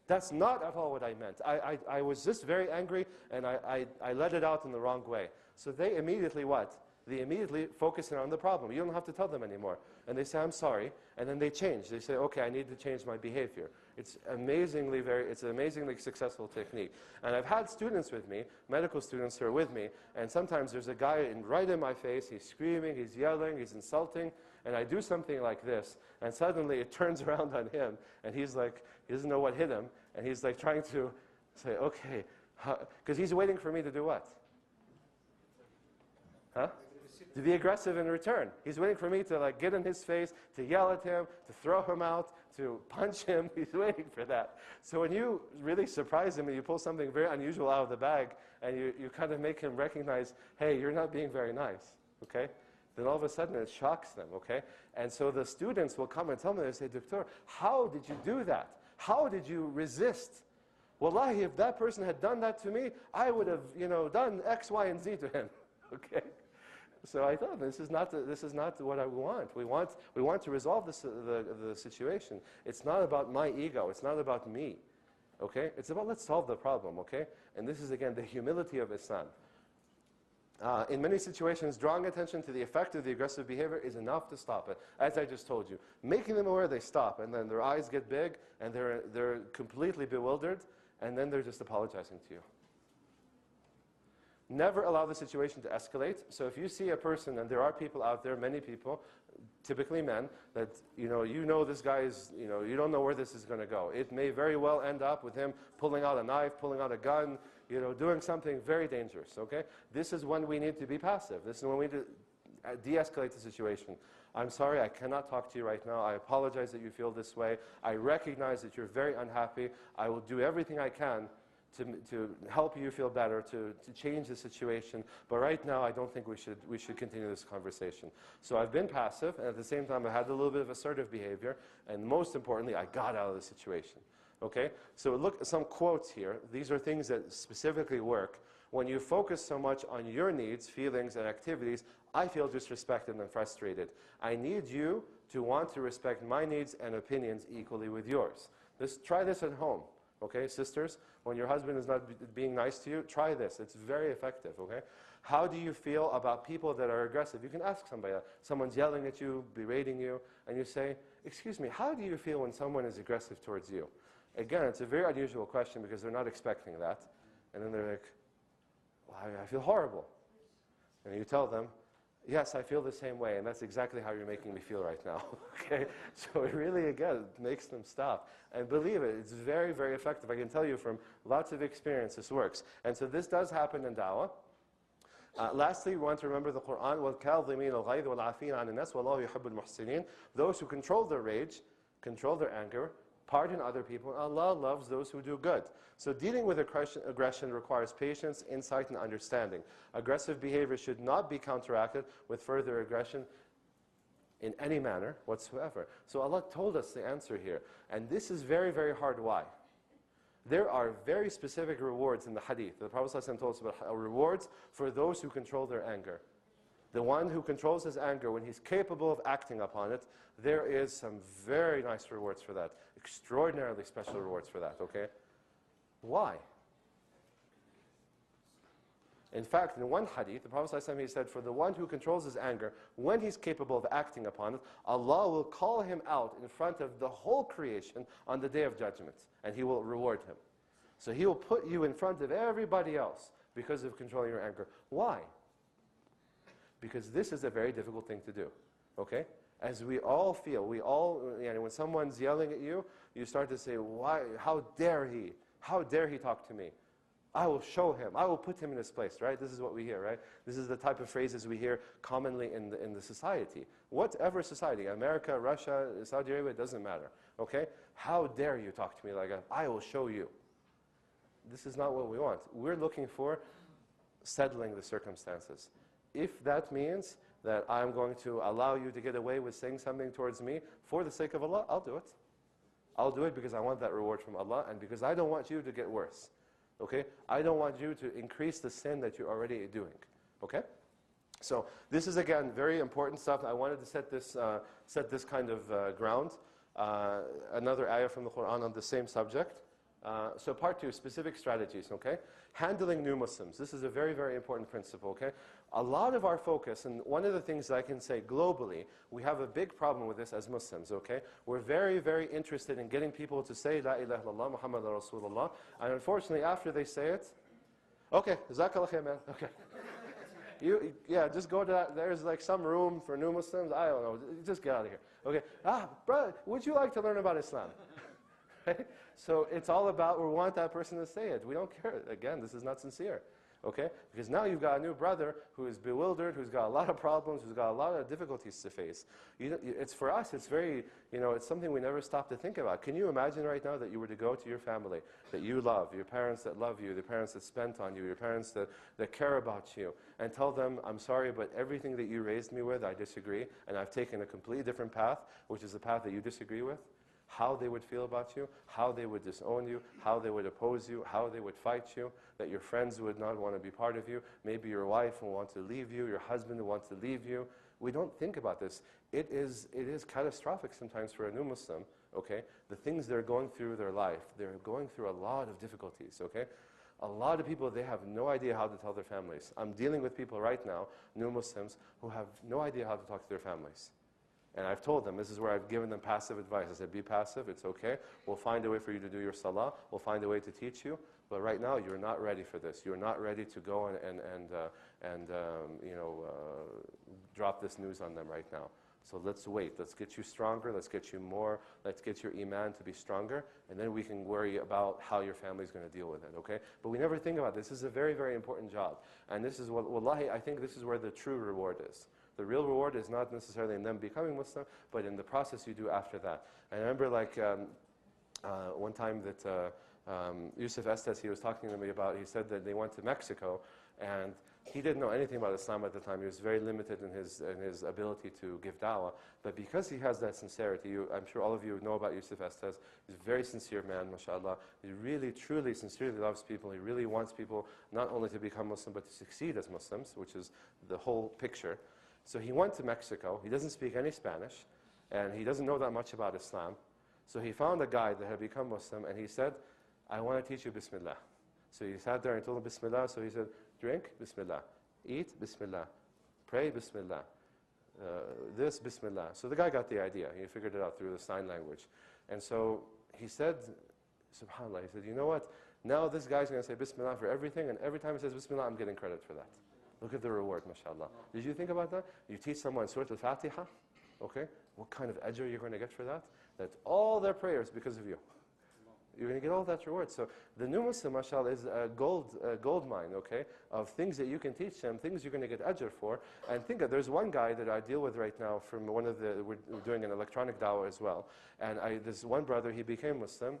That's not at all what I meant. I was just very angry, and I let it out in the wrong way. So they immediately what? They immediately focus in on the problem. You don't have to tell them anymore. And they say, I'm sorry. And then they change. They say, okay, I need to change my behavior. It's an amazingly successful technique. And I've had students with me, medical students who are with me, and sometimes there's a guy right in my face. He's screaming, he's yelling, he's insulting. And I do something like this, and suddenly it turns around on him, and he's like, he doesn't know what hit him, and he's like trying to say, okay, because he's waiting for me to do what? Huh? To be aggressive in return. He's waiting for me to like get in his face, to yell at him, to throw him out, to punch him. He's waiting for that. So when you really surprise him and you pull something very unusual out of the bag, and you kind of make him recognize, hey, you're not being very nice, okay? Then all of a sudden it shocks them, okay? And so the students will come and tell me, they say, Doctor, how did you do that? How did you resist? Wallahi, if that person had done that to me, I would have, done X, Y, and Z to him, okay? So I thought, this is not what I want. We want to resolve the situation. It's not about my ego. It's not about me, okay? It's about let's solve the problem, okay? And this is, again, the humility of Islam. In many situations, drawing attention to the effect of the aggressive behavior is enough to stop it. As I just told you, making them aware, they stop, and then their eyes get big, and they're completely bewildered, and then they're just apologizing to you. Never allow the situation to escalate. So if you see a person, and there are people out there, many people, typically men, that you know this guy is, you don't know where this is going to go. It may very well end up with him pulling out a knife, pulling out a gun, doing something very dangerous, okay? This is when we need to be passive. This is when we need to de-escalate the situation. I'm sorry, I cannot talk to you right now. I apologize that you feel this way. I recognize that you're very unhappy. I will do everything I can to help you feel better, to change the situation. But right now, I don't think we should continue this conversation. So I've been passive, and at the same time, I had a little bit of assertive behavior. And most importantly, I got out of the situation. Okay? So look at some quotes here. These are things that specifically work. When you focus so much on your needs, feelings, and activities, I feel disrespected and frustrated. I need you to want to respect my needs and opinions equally with yours. Try this at home, okay, sisters? When your husband is not being nice to you, try this. It's very effective, okay? How do you feel about people that are aggressive? You can ask somebody, someone's yelling at you, berating you, and you say, excuse me, how do you feel when someone is aggressive towards you? Again, it's a very unusual question because they're not expecting that. And then they're like, well, I feel horrible. And you tell them, yes, I feel the same way, and that's exactly how you're making me feel right now, okay? So it really, again, makes them stop. And believe it, it's very, very effective. I can tell you from lots of experience this works. And so this does happen in da'wah. Lastly, we want to remember the Quran, وَالْكَاظِمِينَ الْغَيْظَ وَالْعَافِينَ عَنِ النَّاسِ وَاللَّهُ يُحِبُّ الْمُحْسِنِينَ. Those who control their rage, control their anger, pardon other people, and Allah loves those who do good. So dealing with aggression requires patience, insight, and understanding. Aggressive behavior should not be counteracted with further aggression in any manner whatsoever. So Allah told us the answer here. And this is very, very hard. Why? There are very specific rewards in the hadith. The Prophet ﷺ told us about rewards for those who control their anger. The one who controls his anger, when he's capable of acting upon it, there is some very nice rewards for that. Extraordinarily special rewards for that, okay? Why? In fact, in one hadith, the Prophet ﷺ, he said, for the one who controls his anger, when he's capable of acting upon it, Allah will call him out in front of the whole creation on the Day of Judgment, and He will reward him. So He will put you in front of everybody else because of controlling your anger. Why? Because this is a very difficult thing to do, okay? As we all feel, when someone's yelling at you, you start to say, why, how dare he? How dare he talk to me? I will show him. I will put him in his place, right? This is what we hear, right? This is the type of phrases we hear commonly in the society. Whatever society, America, Russia, Saudi Arabia, it doesn't matter, okay? How dare you talk to me like that? I will show you. This is not what we want. We're looking for settling the circumstances. If that means that I'm going to allow you to get away with saying something towards me for the sake of Allah, I'll do it. I'll do it because I want that reward from Allah and because I don't want you to get worse. Okay? I don't want you to increase the sin that you're already doing. Okay? So this is, again, very important stuff. I wanted to set this kind of ground. Another ayah from the Quran on the same subject. So part 2, specific strategies, okay? Handling new Muslims. This is a very, very important principle, okay? A lot of our focus, and one of the things that I can say globally, we have a big problem with this as Muslims, okay? We're very, very interested in getting people to say La ilaha illallah Muhammad Rasulullah, and unfortunately after they say it, okay, Jazakallah khair, man, okay. Just go to that, there's like some room for new Muslims, I don't know, just get out of here. Okay, brother, would you like to learn about Islam? Right? So it's all about, we want that person to say it. We don't care. Again, this is not sincere. Okay? Because now you've got a new brother who is bewildered, who's got a lot of problems, who's got a lot of difficulties to face. It's for us, it's very, it's something we never stop to think about. Can you imagine right now that you were to go to your family that you love, your parents that love you, the parents that spent on you, your parents that care about you, and tell them, I'm sorry, but everything that you raised me with, I disagree, and I've taken a completely different path, which is the path that you disagree with? How they would feel about you, how they would disown you, how they would oppose you, how they would fight you, that your friends would not want to be part of you, maybe your wife will want to leave you, your husband will want to leave you. We don't think about this. It is catastrophic sometimes for a new Muslim, okay? The things they're going through their life, they're going through a lot of difficulties, okay? A lot of people, they have no idea how to tell their families. I'm dealing with people right now, new Muslims, who have no idea how to talk to their families. And I've told them, this is where I've given them passive advice. I said, be passive, it's okay. We'll find a way for you to do your salah. We'll find a way to teach you. But right now, you're not ready for this. You're not ready to go and drop this news on them right now. So let's wait. Let's get you stronger. Let's get you more. Let's get your iman to be stronger. And then we can worry about how your family's going to deal with it, okay? But we never think about this. This is a very, very important job. And this is what, wallahi, I think this is where the true reward is. The real reward is not necessarily in them becoming Muslim, but in the process you do after that. And I remember one time that Yusuf Estes, he was talking to me about, he said that they went to Mexico, and he didn't know anything about Islam at the time. He was very limited in his ability to give da'wah. But because he has that sincerity, I'm sure all of you know about Yusuf Estes. He's a very sincere man, mashallah. He really, truly, sincerely loves people. He really wants people not only to become Muslim, but to succeed as Muslims, which is the whole picture. So he went to Mexico. He doesn't speak any Spanish. and he doesn't know that much about Islam. So he found a guy that had become Muslim, and he said, I want to teach you Bismillah. So he sat there and told him Bismillah. So he said, drink, Bismillah. Eat, Bismillah. Pray, Bismillah. This, Bismillah. So the guy got the idea. He figured it out through the sign language. And so he said, subhanAllah, he said, you know what? Now this guy's going to say Bismillah for everything, and every time he says Bismillah, I'm getting credit for that. Look at the reward, mashallah. Did you think about that? You teach someone Surah Al-Fatiha, okay? What kind of ajr you're going to get for that? That's all their prayers because of you. You're going to get all that reward. So the new Muslim, mashallah, is a gold mine, okay, of things that you can teach them, things you're going to get ajr for. And think of, there's one guy that I deal with right now from one of the, we're doing an electronic dawah as well. And this one brother, he became Muslim.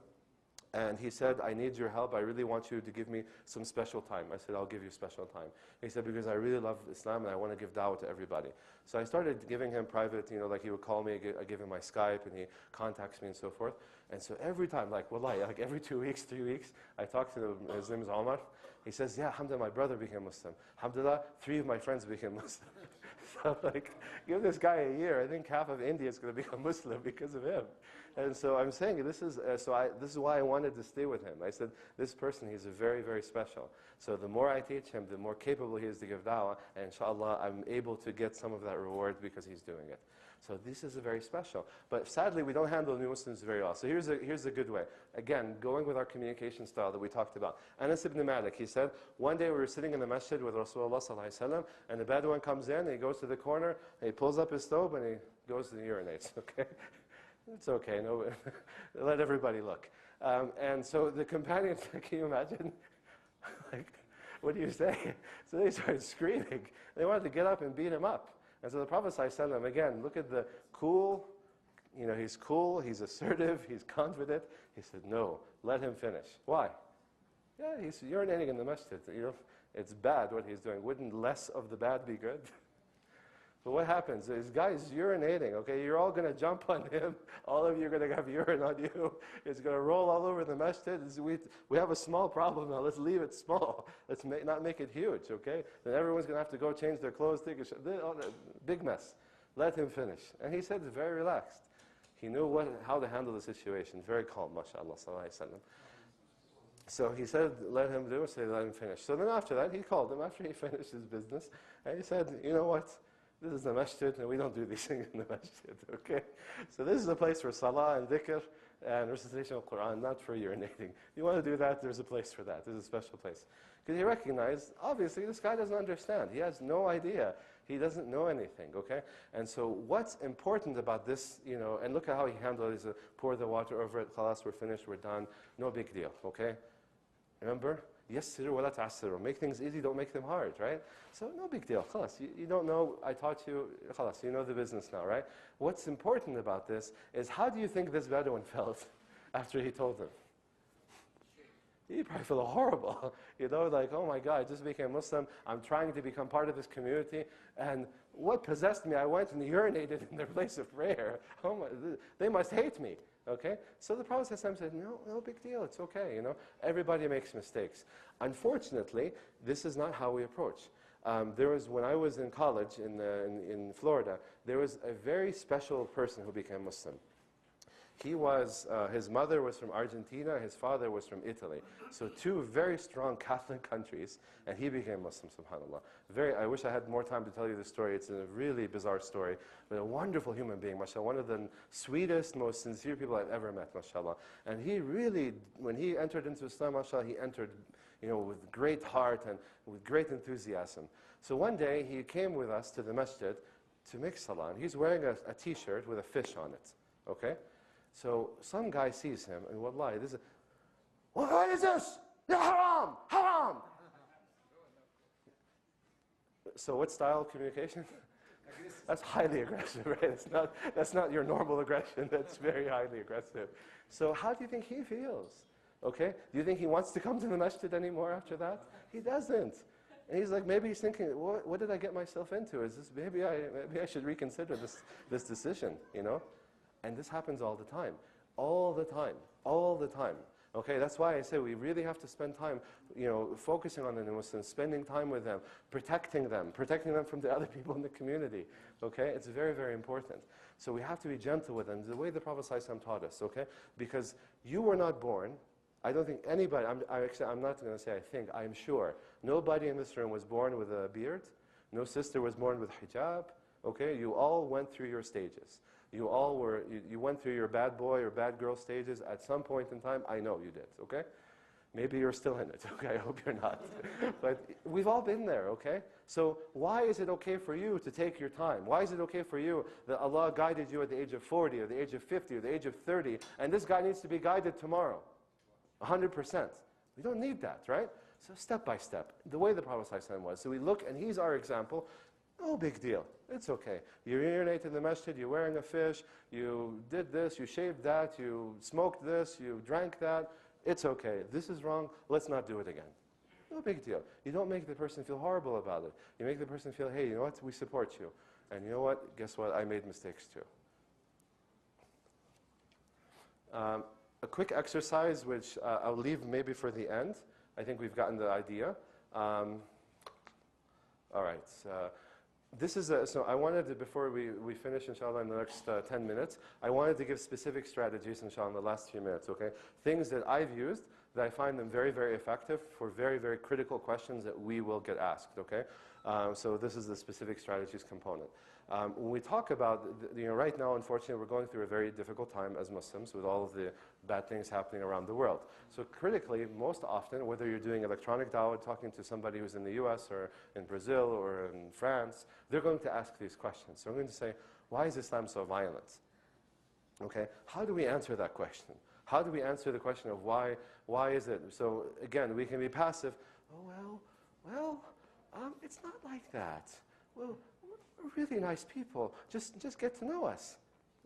And he said, I need your help. I really want you to give me some special time. I said, I'll give you special time. He said, because I really love Islam and I want to give da'wah to everybody. So I started giving him private, like he would call me, I give him my Skype, and he contacts me and so forth. And so every time, like every 2 weeks, 3 weeks, I talk to him. His name is Omar. He says, yeah, alhamdulillah, my brother became Muslim. Alhamdulillah, 3 of my friends became Muslim. So give this guy a year. I think half of India is going to become Muslim because of him. And so I'm saying this is why I wanted to stay with him. I said, this person, he's very, very special. So the more I teach him, the more capable he is to give da'wah. And inshallah, I'm able to get some of that reward because he's doing it. So this is very special. But sadly, we don't handle new Muslims very well. So here's a good way. Again, going with our communication style that we talked about. Anas ibn Malik, he said, one day we were sitting in the masjid with Rasulullah sallallahu alaihi wasallam, and the Bedouin comes in, and he goes to the corner, and he pulls up his thobe, and he goes and urinates, okay? It's okay, no, let everybody look. And so the companions, can you imagine? What do you say? So they started screaming. They wanted to get up and beat him up. And so the Prophet ﷺ, again, look at the cool, he's cool, he's assertive, he's confident. He said, no, let him finish. Why? Yeah, he's urinating in the masjid. It's bad what he's doing. Wouldn't less of the bad be good? But what happens? This guy's urinating, okay? You're all going to jump on him. All of you are going to have urine on you. It's going to roll all over the masjid. We have a small problem now. Let's leave it small. Let's not make it huge, okay? Then everyone's going to have to go change their clothes, take a shower. Big mess. Let him finish. And he said, very relaxed. He knew how to handle the situation. Very calm, mashallah, sallallahu alayhi wa sallam. So he said, let him do it, so let him finish. So then after that, he called him after he finished his business. And he said, you know what? This is the masjid, and we don't do these things in the masjid, okay? So this is a place for salah and dhikr and recitation of Quran, not for urinating. If you want to do that, there's a place for that. There's a special place. Because he recognized, obviously, this guy doesn't understand. He has no idea. He doesn't know anything, okay? And so what's important about this, and look at how he handled it. He said, pour the water over it, khalas, we're finished, we're done. No big deal, okay? Remember? Yassiru wa la ta'assiru. Make things easy, don't make them hard, right? So no big deal. Khalas, you don't know, I taught you, khalas, you know the business now, right? What's important about this is how do you think this Bedouin felt after he told them? He probably felt horrible. Like, oh my God, I just became Muslim. I'm trying to become part of this community. And what possessed me? I went and urinated in their place of prayer. Oh my, they must hate me. Okay? So the Prophet ﷺ said, no big deal, it's okay, Everybody makes mistakes. Unfortunately, this is not how we approach. When I was in college in Florida, there was a very special person who became Muslim. His mother was from Argentina, his father was from Italy. So 2 very strong Catholic countries, and he became Muslim, subhanAllah. I wish I had more time to tell you the story. It's a really bizarre story, but a wonderful human being, mashallah. One of the sweetest, most sincere people I've ever met, mashallah. And he really, when he entered into Islam, mashallah, he entered, with great heart and with great enthusiasm. So one day, he came with us to the masjid to make salah. And he's wearing a t-shirt with a fish on it, okay? So some guy sees him, and wallahi, what is this? Haram! Haram! So what style of communication? That's highly aggressive, right? That's not your normal aggression. That's very highly aggressive. So how do you think he feels? Okay? Do you think he wants to come to the masjid anymore after that? He doesn't. And he's like, maybe he's thinking, what did I get myself into? Maybe I should reconsider this decision, And this happens all the time. All the time. All the time. Okay, that's why I say we really have to spend time, focusing on the Muslims, spending time with them, protecting them from the other people in the community. Okay, it's very, very important. So we have to be gentle with them, the way the Prophet ﷺ taught us. Okay, because you were not born. I don't think anybody. I'm not going to say I think. I'm sure nobody in this room was born with a beard. No sister was born with hijab. Okay, you all went through your stages. You went through your bad boy or bad girl stages at some point in time. I know you did, okay? Maybe you're still in it, okay? I hope you're not. But we've all been there, okay? So why is it okay for you to take your time? Why is it okay for you that Allah guided you at the age of 40 or the age of 50 or the age of 30 and this guy needs to be guided tomorrow? 100%. We don't need that, right? So step by step, the way the Prophet ﷺ was. So we look, and he's our example. No big deal. It's okay. You urinated in the masjid, you're wearing a fish, you did this, you shaved that, you smoked this, you drank that. It's okay. This is wrong. Let's not do it again. No big deal. You don't make the person feel horrible about it. You make the person feel, hey, you know what? We support you. And you know what? Guess what? I made mistakes too. A quick exercise, which I'll leave maybe for the end. I think we've gotten the idea. All right. This is so I wanted to, before we finish, inshallah, in the next 10 minutes, I wanted to give specific strategies, inshallah, in the last few minutes, okay? Things that I've used that I find them very, very effective for very, very critical questions that we will get asked, okay? So this is the specific strategies component. When we talk about, right now, unfortunately, we're going through a very difficult time as Muslims with all of the bad things happening around the world. So critically, most often, whether you're doing electronic dawah, talking to somebody who's in the US or in Brazil or in France, they're going to ask these questions. So I'm going to say, why is Islam so violent? Okay, how do we answer that question? How do we answer the question of why is it? So again, we can be passive. Oh, well, it's not like that. Well, we're really nice people. Just get to know us.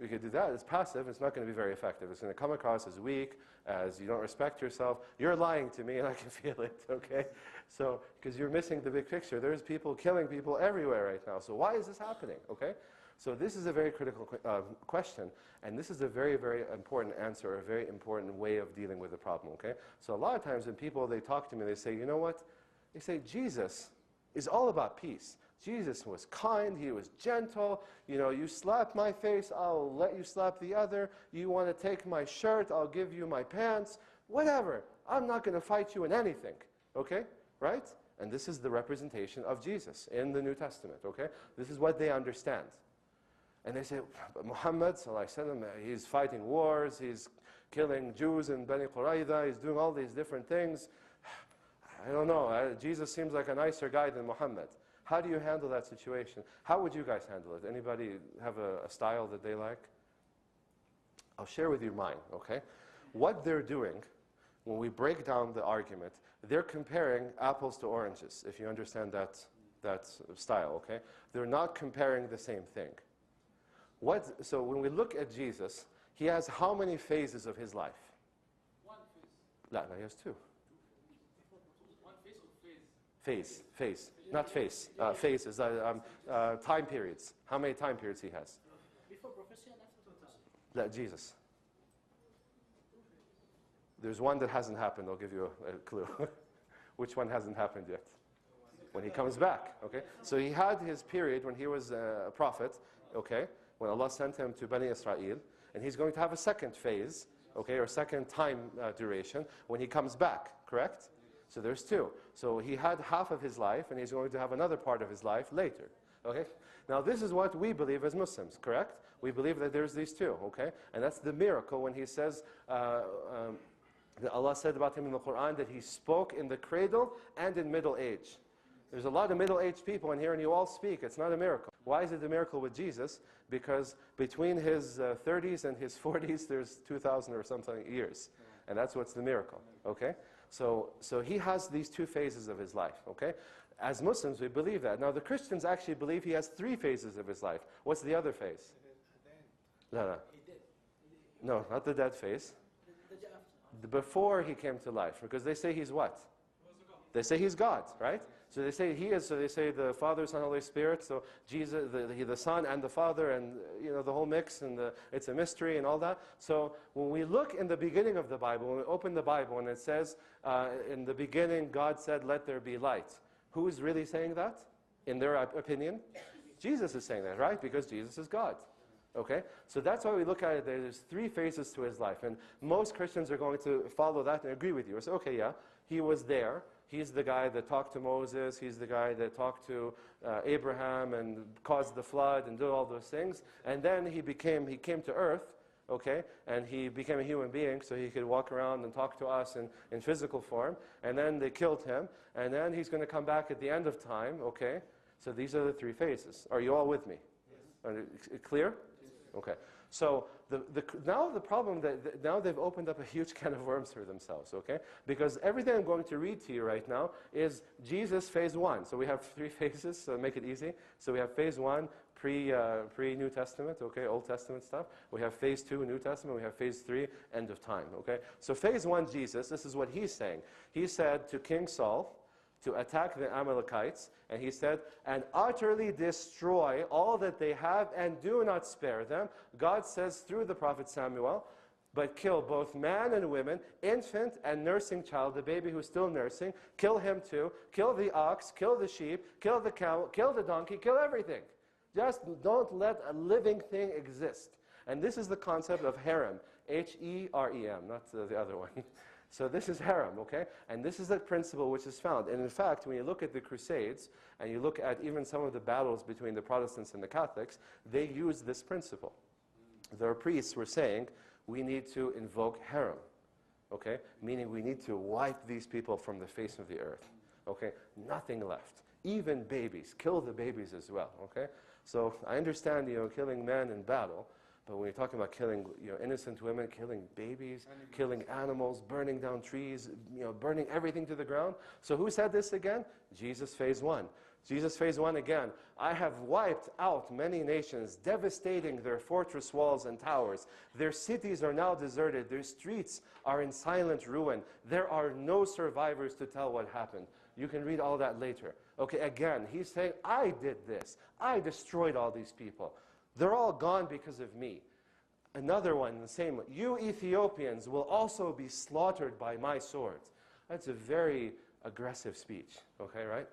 We could do that. It's passive. It's not going to be very effective. It's going to come across as weak, as you don't respect yourself. You're lying to me, and I can feel it, okay? So, because you're missing the big picture. There's people killing people everywhere right now. So why is this happening, okay? So this is a very critical question, and this is a very, very important answer, a very important way of dealing with the problem, okay? So a lot of times when people, they talk to me, they say, you know what? They say, Jesus is all about peace. Jesus was kind, he was gentle. You slap my face, I'll let you slap the other. You want to take my shirt, I'll give you my pants. Whatever. I'm not going to fight you in anything. Okay? Right? And this is the representation of Jesus in the New Testament. Okay? This is what they understand. And they say, but Muhammad, he's fighting wars, he's killing Jews in Bani Qurayza, he's doing all these different things. I don't know. Jesus seems like a nicer guy than Muhammad. How do you handle that situation? How would you guys handle it? Anybody have a style that they like? I'll share with you mine, okay? What they're doing, when we break down the argument, they're comparing apples to oranges, if you understand that style, okay? They're not comparing the same thing. So when we look at Jesus, he has how many phases of his life? One phase. No, he has two. One phase or phase? Phase, not face. Phases, time periods. How many time periods he has? Before prophecy and after prophecy. Jesus. There's one that hasn't happened. I'll give you a clue. Which one hasn't happened yet? When he comes back, okay? So he had his period when he was a prophet, okay? When Allah sent him to Bani Israel, and he's going to have a second phase, okay, or second time duration when he comes back, correct? So there's two. So he had half of his life, and he's going to have another part of his life later, okay? Now this is what we believe as Muslims, correct? We believe that there's these two, okay? And that's the miracle when he says, that Allah said about him in the Quran that he spoke in the cradle and in middle age. There's a lot of middle-aged people in here, and you all speak. It's not a miracle. Why is it a miracle with Jesus? Because between his 30s and his 40s, there's 2,000 or something years. And that's what's the miracle, okay? So he has these two phases of his life, okay? As Muslims, we believe that. Now, the Christians actually believe he has three phases of his life. What's the other phase? No. No, not the dead phase. Before he came to life, because they say he's what? They say he's God, right? So they say He is, so they say the Father, Son, Holy Spirit, so Jesus, the Son and the Father, and the whole mix, and it's a mystery and all that. So when we look in the beginning of the Bible, when we open the Bible, and it says, in the beginning God said, let there be light. Who is really saying that, in their opinion? Jesus is saying that, right? Because Jesus is God. Okay? So that's why we look at it, there's 3 phases to His life. And most Christians are going to follow that and agree with you. So, okay, yeah, He was there. He's the guy that talked to Moses. He's the guy that talked to Abraham and caused the flood and did all those things. And then He came to earth, okay? And He became a human being so He could walk around and talk to us in physical form. And then they killed Him. And then He's going to come back at the end of time, okay? So these are the 3 phases. Are you all with me? Yes. Are it clear? Yes. Okay. So now the problem now they've opened up a huge can of worms for themselves, okay? Because everything I'm going to read to you right now is Jesus phase 1. So we have 3 phases, so make it easy. So we have phase 1, pre-New Testament, okay, Old Testament stuff. We have phase 2, New Testament. We have phase 3, end of time, okay? So phase 1, Jesus, this is what He's saying. He said to King Saul to attack the Amalekites, and He said, and utterly destroy all that they have, and do not spare them. God says through the prophet Samuel, but kill both man and woman, infant and nursing child, the baby who's still nursing, kill him too, kill the ox, kill the sheep, kill the camel, kill the donkey, kill everything. Just don't let a living thing exist. And this is the concept of herem, H-E-R-E-M, not the other one. So this is herem, okay? And this is the principle which is found. And in fact, when you look at the Crusades, and you look at even some of the battles between the Protestants and the Catholics, they use this principle. Their priests were saying, we need to invoke herem, okay? Meaning we need to wipe these people from the face of the earth, okay? Nothing left. Even babies. Kill the babies as well, okay? So I understand, killing men in battle, but when you're talking about killing, innocent women, killing babies, killing animals, burning down trees, burning everything to the ground. So who said this again? Jesus phase 1. Jesus phase 1 again. I have wiped out many nations, devastating their fortress walls and towers. Their cities are now deserted. Their streets are in silent ruin. There are no survivors to tell what happened. You can read all that later. Okay, again, He's saying, I did this. I destroyed all these people. They're all gone because of me. Another one, the same one. You Ethiopians will also be slaughtered by my sword. That's a very aggressive speech, okay, right?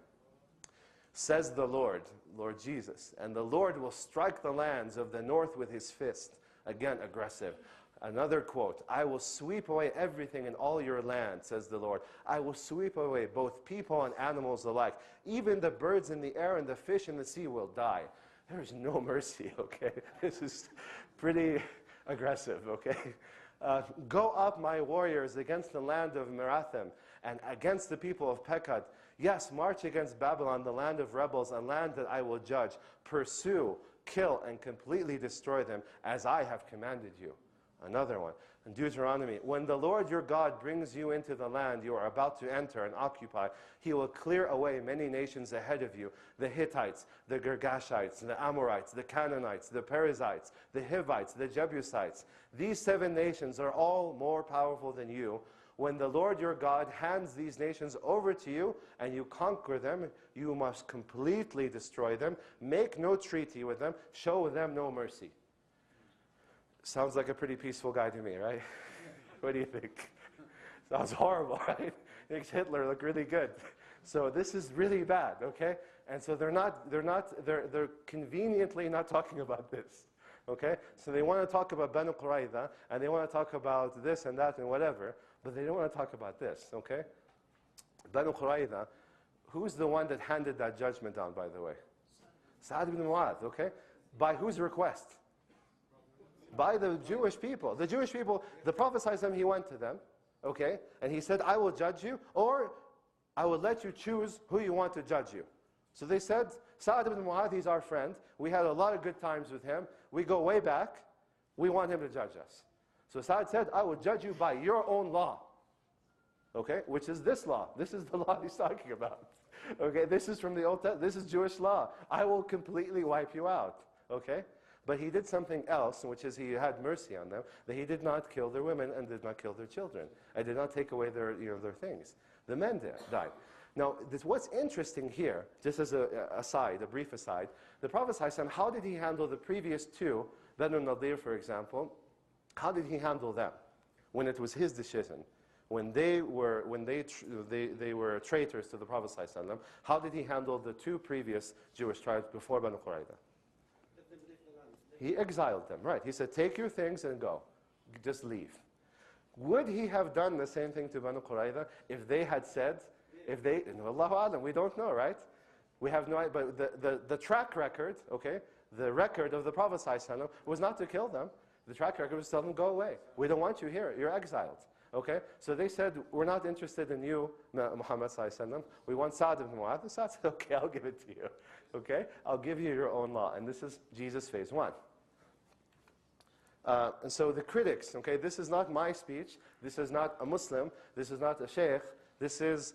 Says the Lord, Lord Jesus, and the Lord will strike the lands of the north with His fist. Again, aggressive. Another quote, I will sweep away everything in all your land, says the Lord. I will sweep away both people and animals alike. Even the birds in the air and the fish in the sea will die. There's no mercy, okay? This is pretty aggressive, okay? Go up, my warriors, against the land of Merathim and against the people of Pekad. Yes, march against Babylon, the land of rebels, a land that I will judge. Pursue, kill, and completely destroy them as I have commanded you. Another one. In Deuteronomy, when the Lord your God brings you into the land you are about to enter and occupy, He will clear away many nations ahead of you, the Hittites, the Girgashites, the Amorites, the Canaanites, the Perizzites, the Hivites, the Jebusites. These 7 nations are all more powerful than you. When the Lord your God hands these nations over to you and you conquer them, you must completely destroy them, make no treaty with them, show them no mercy. Sounds like a pretty peaceful guy to me, right? What do you think? Sounds horrible, right? Makes Hitler look really good. So this is really bad, okay? And so they're conveniently not talking about this, okay? So they want to talk about Banu Qurayza, and they want to talk about this and that and whatever, but they don't want to talk about this, okay? Banu Qurayza, who's the one that handed that judgment down, by the way? Sa'ad ibn Mu'adh, okay? By whose request? By the Jewish people. The Jewish people, the Prophet ﷺ, he went to them, okay? And he said, I will judge you, or I will let you choose who you want to judge you. So they said, Sa'ad ibn Mu'adh, he's our friend. We had a lot of good times with him. We go way back. We want him to judge us. So Sa'ad said, I will judge you by your own law. Okay? Which is this law. This is the law he's talking about. Okay? This is from the Old Testament. This is Jewish law. I will completely wipe you out. Okay? But he did something else, which is he had mercy on them, that he did not kill their women and did not kill their children. And did not take away their things. The men died. Now, what's interesting here, just as a brief aside, the Prophet ﷺ, how did he handle the previous two, Banu Nadir, for example, how did he handle them when it was his decision? When they were traitors to the Prophet ﷺ, how did he handle the two previous Jewish tribes before Banu Qurayza? He exiled them, right. He said, take your things and go. Just leave. Would he have done the same thing to Banu Qurayza if they had said, Allahu A'lam, we don't know, right? We have no idea, but the track record, okay, the record of the Prophet ﷺ was not to kill them. The track record was to tell them, go away. We don't want you here. You're exiled. Okay? So they said, we're not interested in you, Muhammad ﷺ. We want Sa'd ibn Mu'adh. And Sa'd said, okay, I'll give it to you. Okay? I'll give you your own law. And this is Jesus phase 1. And so the critics, okay, this is not my speech. This is not a Muslim. This is not a sheikh. This is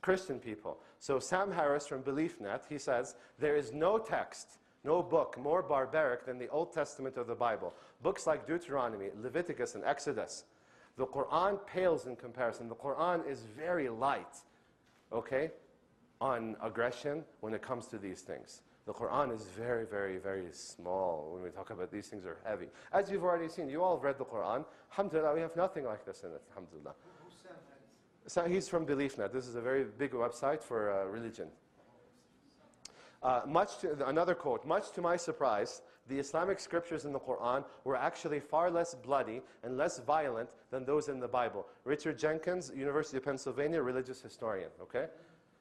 Christian people. So Sam Harris from BeliefNet, he says, there is no text, no book more barbaric than the Old Testament of the Bible. Books like Deuteronomy, Leviticus, and Exodus. The Quran pales in comparison. The Quran is very light, okay, on aggression when it comes to these things. The Quran is very, very, very small when we talk about these things are heavy. As you've already seen, you all have read the Quran. Alhamdulillah, we have nothing like this in it, alhamdulillah. So he's from BeliefNet. This is a very big website for religion. Another quote, much to my surprise, the Islamic scriptures in the Quran were actually far less bloody and less violent than those in the Bible. Richard Jenkins, University of Pennsylvania, religious historian, okay?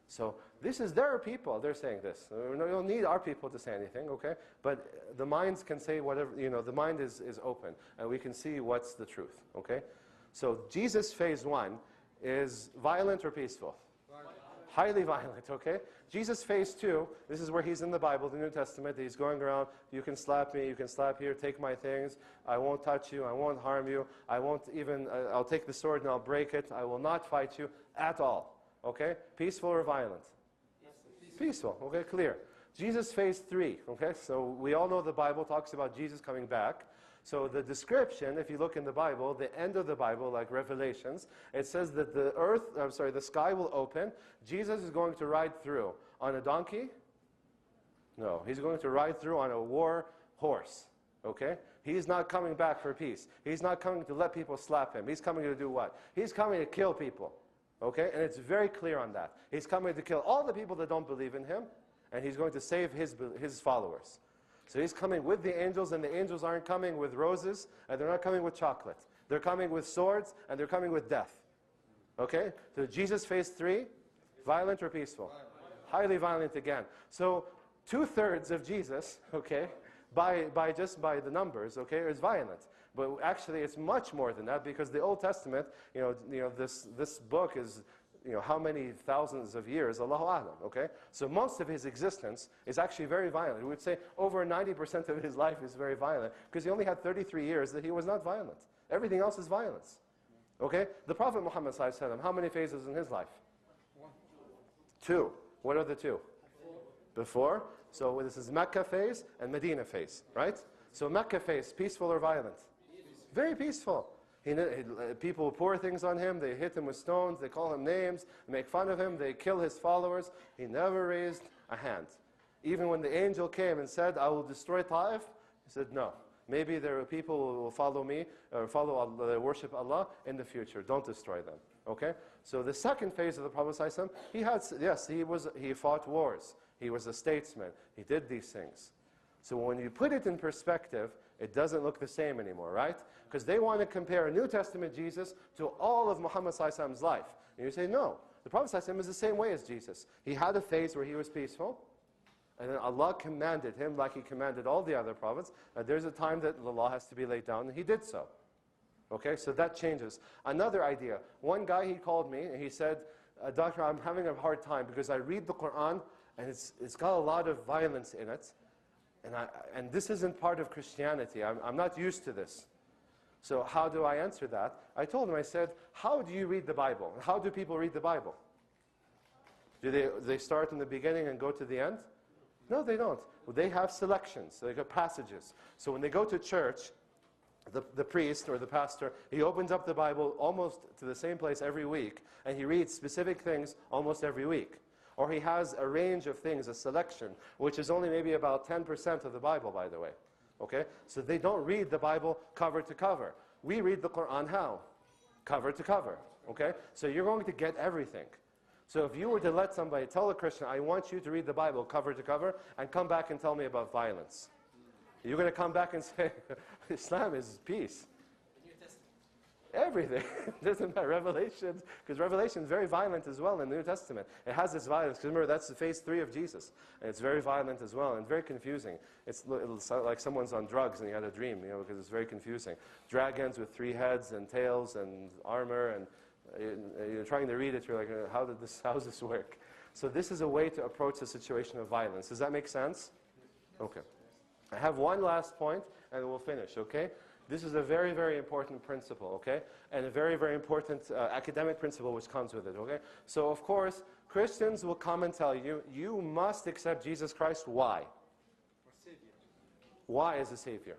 So this is their people, they're saying this. We don't need our people to say anything, okay? But the minds can say whatever, the mind is open, and we can see what's the truth, okay? So Jesus phase 1 is violent or peaceful? Highly violent, okay? Jesus phase 2, this is where he's in the Bible, the New Testament. He's going around, you can slap me, you can slap here, take my things. I won't touch you, I won't harm you. I won't even, I'll take the sword and I'll break it. I will not fight you at all, okay? Peaceful or violent? Peaceful, okay, clear. Jesus phase 3, okay? So we all know the Bible talks about Jesus coming back. So the description, if you look in the Bible, the end of the Bible, like Revelations, it says that the sky will open. Jesus is going to ride through on a donkey? No, he's going to ride through on a war horse, okay? He's not coming back for peace. He's not coming to let people slap him. He's coming to do what? He's coming to kill people, okay? And it's very clear on that. He's coming to kill all the people that don't believe in him, and he's going to save his followers. So he's coming with the angels, and the angels aren't coming with roses, and they're not coming with chocolate. They're coming with swords, and they're coming with death. Okay? So Jesus phase 3, violent or peaceful? Highly violent again. So 2/3 of Jesus, okay, just by the numbers, okay, is violent. But actually it's much more than that, because the Old Testament, this book is, how many thousands of years, Allahu A'lam, okay? So most of his existence is actually very violent. We would say over 90% of his life is very violent, because he only had 33 years that he was not violent. Everything else is violence, okay? The Prophet Muhammad ﷺ, how many phases in his life? 2. What are the 2? Before. So this is Mecca phase and Medina phase, right? So Mecca phase, peaceful or violent? Very peaceful. People pour things on him, they hit him with stones, they call him names, make fun of him, they kill his followers. He never raised a hand. Even when the angel came and said, I will destroy Ta'if, he said, no. Maybe there are people who will follow me, or follow Allah, worship Allah in the future. Don't destroy them. Okay? So the second phase of the Prophet ﷺ, he fought wars. He was a statesman. He did these things. So when you put it in perspective, it doesn't look the same anymore, right? Because they want to compare a New Testament Jesus to all of Muhammad ﷺ's life. And you say, no. The Prophet ﷺ is the same way as Jesus. He had a phase where he was peaceful. And then Allah commanded him, like he commanded all the other prophets, there's a time that the law has to be laid down, and he did so. Okay, so that changes. Another idea. One guy, he called me, and he said, Doctor, I'm having a hard time because I read the Quran, and it's got a lot of violence in it. And this isn't part of Christianity. I'm not used to this. So how do I answer that? I told him, I said, how do you read the Bible? How do people read the Bible? Do they start in the beginning and go to the end? No, they don't. They have selections. They got passages. So when they go to church, the priest or the pastor, he opens up the Bible almost to the same place every week, and he reads specific things almost every week. Or he has a range of things, a selection, which is only maybe about 10% of the Bible, by the way. Okay? So they don't read the Bible cover to cover. We read the Quran how? Cover to cover. Okay? So you're going to get everything. So if you were to let somebody, tell a Christian, I want you to read the Bible cover to cover, and come back and tell me about violence. You're going to come back and say, Islam is peace. Everything. Doesn't matter. Revelations, because Revelation is very violent as well in the New Testament. It has this violence, because remember, that's the phase 3 of Jesus. And it's very violent as well, and very confusing. It'll sound like someone's on drugs and he had a dream, because it's very confusing. Dragons with 3 heads and tails and armor, and you're trying to read it, you're like, how does this work? So this is a way to approach the situation of violence. Does that make sense? Okay. I have one last point, and we'll finish, okay? This is a very, very important principle, okay? And a very, very important academic principle which comes with it, okay? So, of course, Christians will come and tell you, you must accept Jesus Christ. Why? For Savior. Why as a Savior?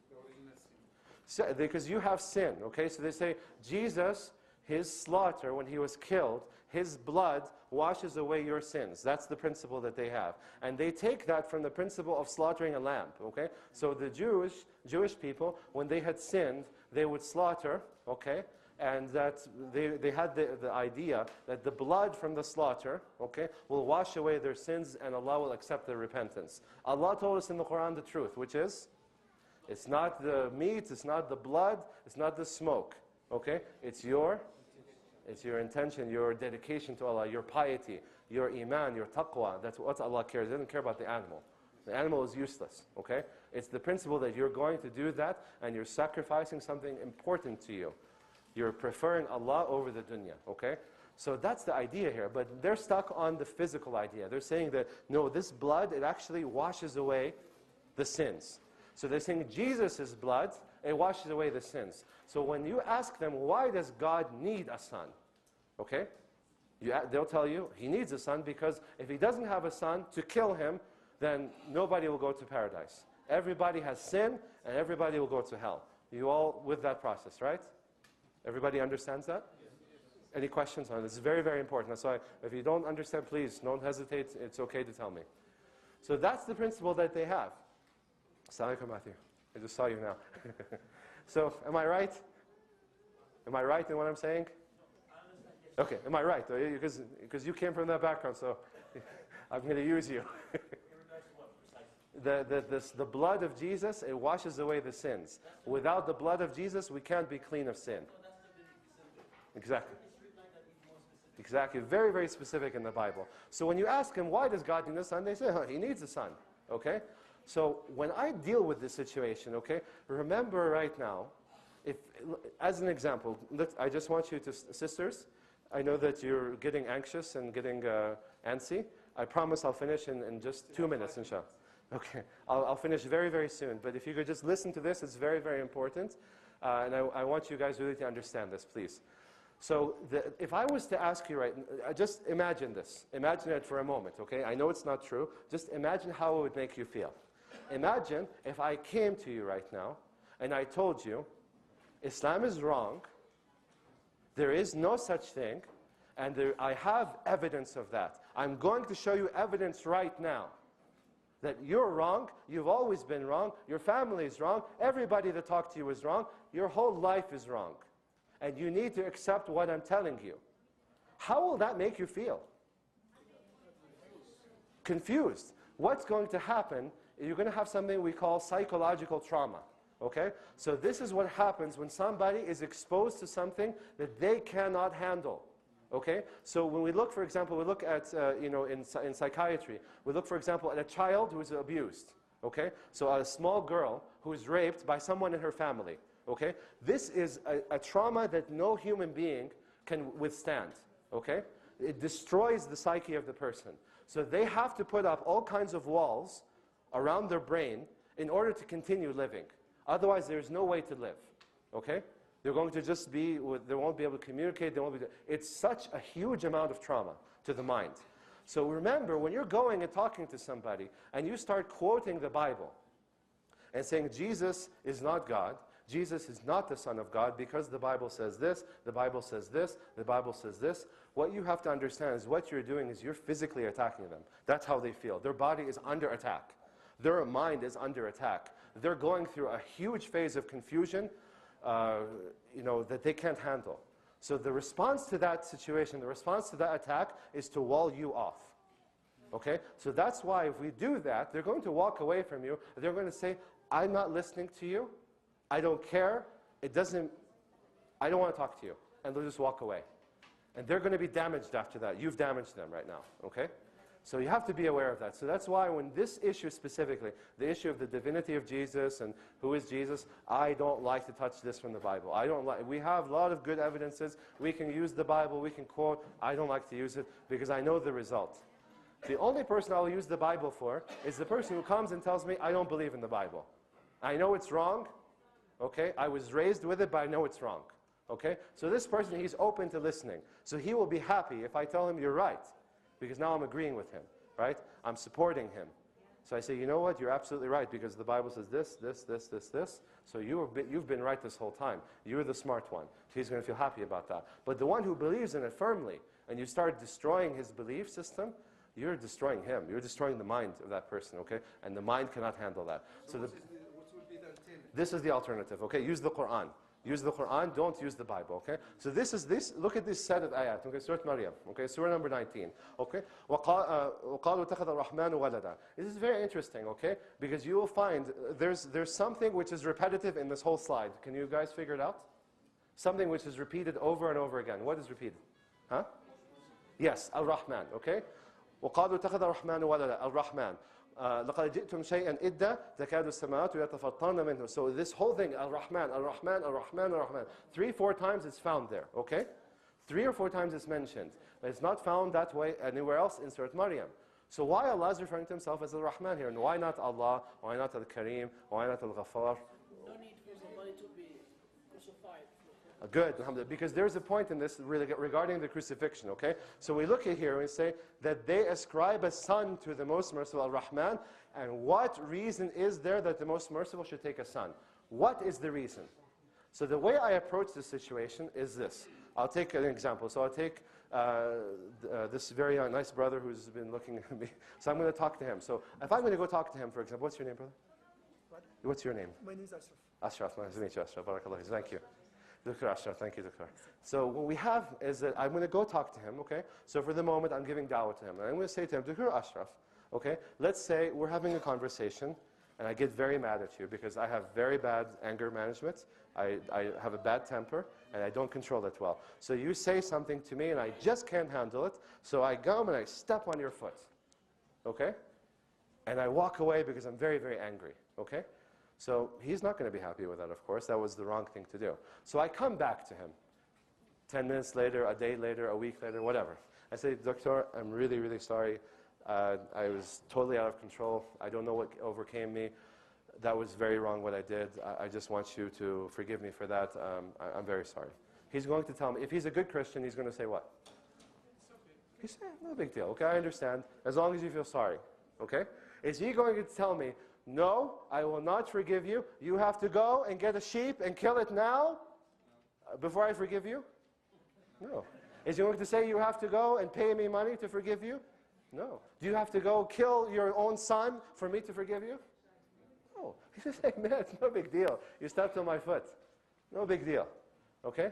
The original sin. So, because you have sin, okay? So they say, Jesus, his slaughter when he was killed, his blood washes away your sins. That's the principle that they have. And they take that from the principle of slaughtering a lamb, okay? So the Jewish people, when they had sinned, they would slaughter, okay? And that they had the idea that the blood from the slaughter, okay, will wash away their sins and Allah will accept their repentance. Allah told us in the Quran the truth, which is, it's not the meat, it's not the blood, it's not the smoke, okay? It's your intention, your dedication to Allah, your piety, your iman, your taqwa. That's what Allah cares. He doesn't care about the animal. The animal is useless, okay? It's the principle that you're going to do that and you're sacrificing something important to you. You're preferring Allah over the dunya, okay? So that's the idea here. But they're stuck on the physical idea. They're saying that, no, this blood, it actually washes away the sins. So they're saying Jesus' blood, it washes away the sins. So when you ask them, why does God need a son? Okay? They'll tell you, he needs a son because if he doesn't have a son to kill him, then nobody will go to paradise. Everybody has sin, and everybody will go to hell. You all with that process, right? Everybody understands that? Yes. Any questions on it? It's very, very important. That's why if you don't understand, please don't hesitate. It's okay to tell me. So that's the principle that they have. Assalamu alaikum, Matthew. I just saw you now. So, am I right? Am I right in what I'm saying? Okay, am I right? Because you came from that background, so I'm going to use you. The blood of Jesus, it washes away the sins. Without the blood of Jesus, we can't be clean of sin. Exactly. Exactly. Very, very specific in the Bible. So when you ask him, why does God need a son? They say, he needs a son. Okay? So when I deal with this situation, okay, remember right now, as an example, I just want you to, sisters, I know that you're getting anxious and getting antsy. I promise I'll finish in just 2 minutes, inshallah. Okay, I'll finish very, very soon. But if you could just listen to this, it's very, very important. And I want you guys really to understand this, please. So if I was to ask you right, just imagine this. Imagine it for a moment, okay? I know it's not true. Just imagine how it would make you feel. Imagine if I came to you right now and I told you, Islam is wrong, there is no such thing, and I have evidence of that. I'm going to show you evidence right now that you're wrong, you've always been wrong, your family is wrong, everybody that talked to you is wrong, your whole life is wrong. And you need to accept what I'm telling you. How will that make you feel? Confused. What's going to happen? You're going to have something we call psychological trauma. Okay? So this is what happens when somebody is exposed to something that they cannot handle. Okay? So when we look, for example, we look at, in psychiatry, we look, for example, at a child who is abused. Okay? So a small girl who is raped by someone in her family. Okay? This is a trauma that no human being can withstand. Okay? It destroys the psyche of the person. So they have to put up all kinds of walls around their brain in order to continue living. Otherwise, there's no way to live. Okay? They're going to just be, they won't be able to communicate, it's such a huge amount of trauma to the mind. So remember, when you're going and talking to somebody, and you start quoting the Bible, and saying Jesus is not God, Jesus is not the Son of God because the Bible says this, the Bible says this, the Bible says this. What you have to understand is what you're doing is you're physically attacking them. That's how they feel. Their body is under attack. Their mind is under attack. They're going through a huge phase of confusion that they can't handle. So the response to that situation, the response to that attack is to wall you off. Okay? So that's why if we do that, they're going to walk away from you. They're going to say, I'm not listening to you. I don't care. I don't want to talk to you. And they'll just walk away. And they're going to be damaged after that. You've damaged them right now. Okay? So you have to be aware of that. So that's why when this issue specifically, the issue of the divinity of Jesus and who is Jesus, I don't like to touch this from the Bible. We have a lot of good evidences. We can use the Bible. We can quote. I don't like to use it because I know the result. The only person I'll use the Bible for is the person who comes and tells me, I don't believe in the Bible. I know it's wrong. Okay? I was raised with it, but I know it's wrong. Okay? So this person, he's open to listening. So he will be happy if I tell him you're right. Because now I'm agreeing with him, right? I'm supporting him. So I say, you know what? You're absolutely right because the Bible says this, this, this, this, this. So you've been right this whole time. You're the smart one. So he's going to feel happy about that. But the one who believes in it firmly and you start destroying his belief system, you're destroying him. You're destroying the mind of that person, okay? And the mind cannot handle that. So what would be the alternative? This is the alternative, okay? Use the Quran. Use the Quran, don't use the Bible, okay? So look at this set of ayat, okay? Surah Maryam, okay? Surah number 19, okay? وَقَالُوا اتَّخَذَ الرَّحْمَنُ وَلَدًا. This is very interesting, okay? Because you will find there's something which is repetitive in this whole slide. Can you guys figure it out? Something which is repeated over and over again. What is repeated? Huh? Yes, Al-Rahman, okay? وَقَالُوا اتَّخَذَ الرَّحْمَنُ وَلَدًا. Al-Rahman. لَقَدْ جِئْتُمْ شَيْئًا إِدًّا تَكَادُ السَّمَاوَاتُ يَتَفَطَّرْنَ مِنْهُ. So this whole thing, Al-Rahman, Al-Rahman, Al-Rahman, Al-Rahman. 3-4 times it's found there, okay? 3 or 4 times it's mentioned. But it's not found that way anywhere else in Surah Maryam. So why Allah is referring to himself as Al-Rahman here? And why not Allah? Why not Al-Kareem? Why not Al-Ghaffar? No need for somebody to be crucified. Good, alhamdulillah. Because there's a point in this really regarding the crucifixion, okay? So we look at here and we say that they ascribe a son to the most merciful, Al-Rahman. And what reason is there that the most merciful should take a son? What is the reason? So the way I approach this situation is this. I'll take an example. So I'll take this very nice brother who's been looking at me. So I'm going to talk to him. So if I'm going to go talk to him, for example, what's your name, brother? What? What's your name? My name is Ashraf. Ashraf, nice to meet you, Ashraf. Barakallah. Thank you. Dr. Ashraf, thank you, Dr. So what we have is that I'm going to go talk to him, okay? So for the moment, I'm giving da'wah to him. And I'm going to say to him, Dr. Ashraf, okay, let's say we're having a conversation, and I get very mad at you because I have very bad anger management. I have a bad temper, and I don't control it well. So you say something to me, and I just can't handle it. So I go and I step on your foot, okay? And I walk away because I'm very, very angry, okay? So he's not going to be happy with that, of course. That was the wrong thing to do. So I come back to him 10 minutes later, a day later, a week later, whatever. I say, Doctor, I'm really, really sorry. I was totally out of control. I don't know what overcame me. That was very wrong what I did. I just want you to forgive me for that. I'm very sorry. He's going to tell me, if he's a good Christian, he's going to say what? It's okay. He said, no big deal. Okay, I understand. As long as you feel sorry. Okay? Is he going to tell me, no, I will not forgive you. You have to go and get a sheep and kill it now before I forgive you? No. Is he going to say you have to go and pay me money to forgive you? No. Do you have to go kill your own son for me to forgive you? No. He's just saying, man, it's no big deal. You stepped on my foot. No big deal. Okay?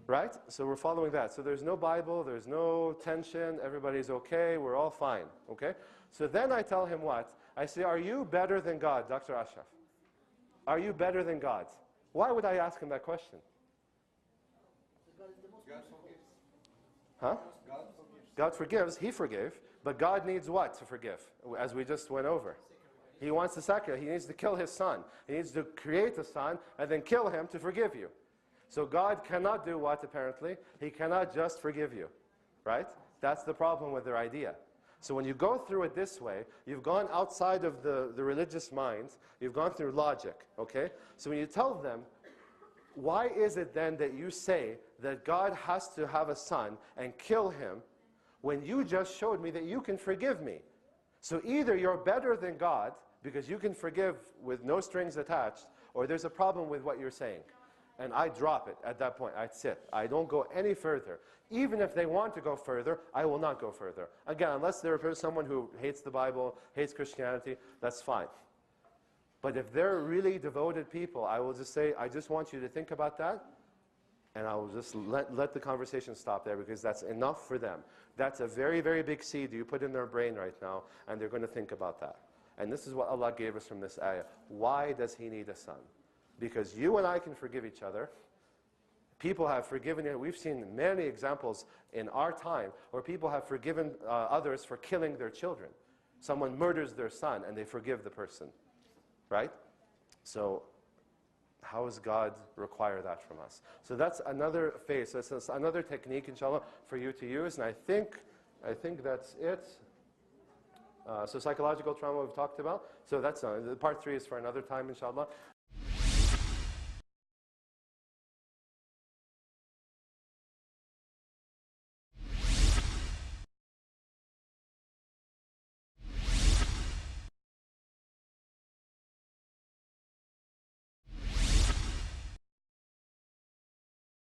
Right? So we're following that. So there's no Bible, there's no tension, everybody's okay, we're all fine. Okay? So then I tell him what? I say, are you better than God, Dr. Ashraf? Are you better than God? Why would I ask him that question? God forgives. Huh? God forgives. God forgives, he forgave, but God needs what to forgive, as we just went over? He wants to sacrifice, he needs to kill his son. He needs to create a son and then kill him to forgive you. So God cannot do what, apparently? He cannot just forgive you, right? That's the problem with their idea. So when you go through it this way, you've gone outside of the religious mind, you've gone through logic, okay? So when you tell them, why is it then that you say that God has to have a son and kill him when you just showed me that you can forgive me? So either you're better than God because you can forgive with no strings attached, or there's a problem with what you're saying. And I drop it at that point. I sit. I don't go any further. Even if they want to go further, I will not go further. Again, unless they're someone who hates the Bible, hates Christianity, that's fine. But if they're really devoted people, I will just say, I just want you to think about that, and I will just let the conversation stop there, because that's enough for them. That's a very, very big seed you put in their brain right now, and they're going to think about that. And this is what Allah gave us from this ayah. Why does He need a son? Because you and I can forgive each other. People have forgiven you. We've seen many examples in our time where people have forgiven others for killing their children. Someone murders their son and they forgive the person. Right? So how does God require that from us? So that's another phase. So that's another technique, inshallah, for you to use. And I think that's it. So psychological trauma we've talked about. So that's part 3 is for another time, inshallah.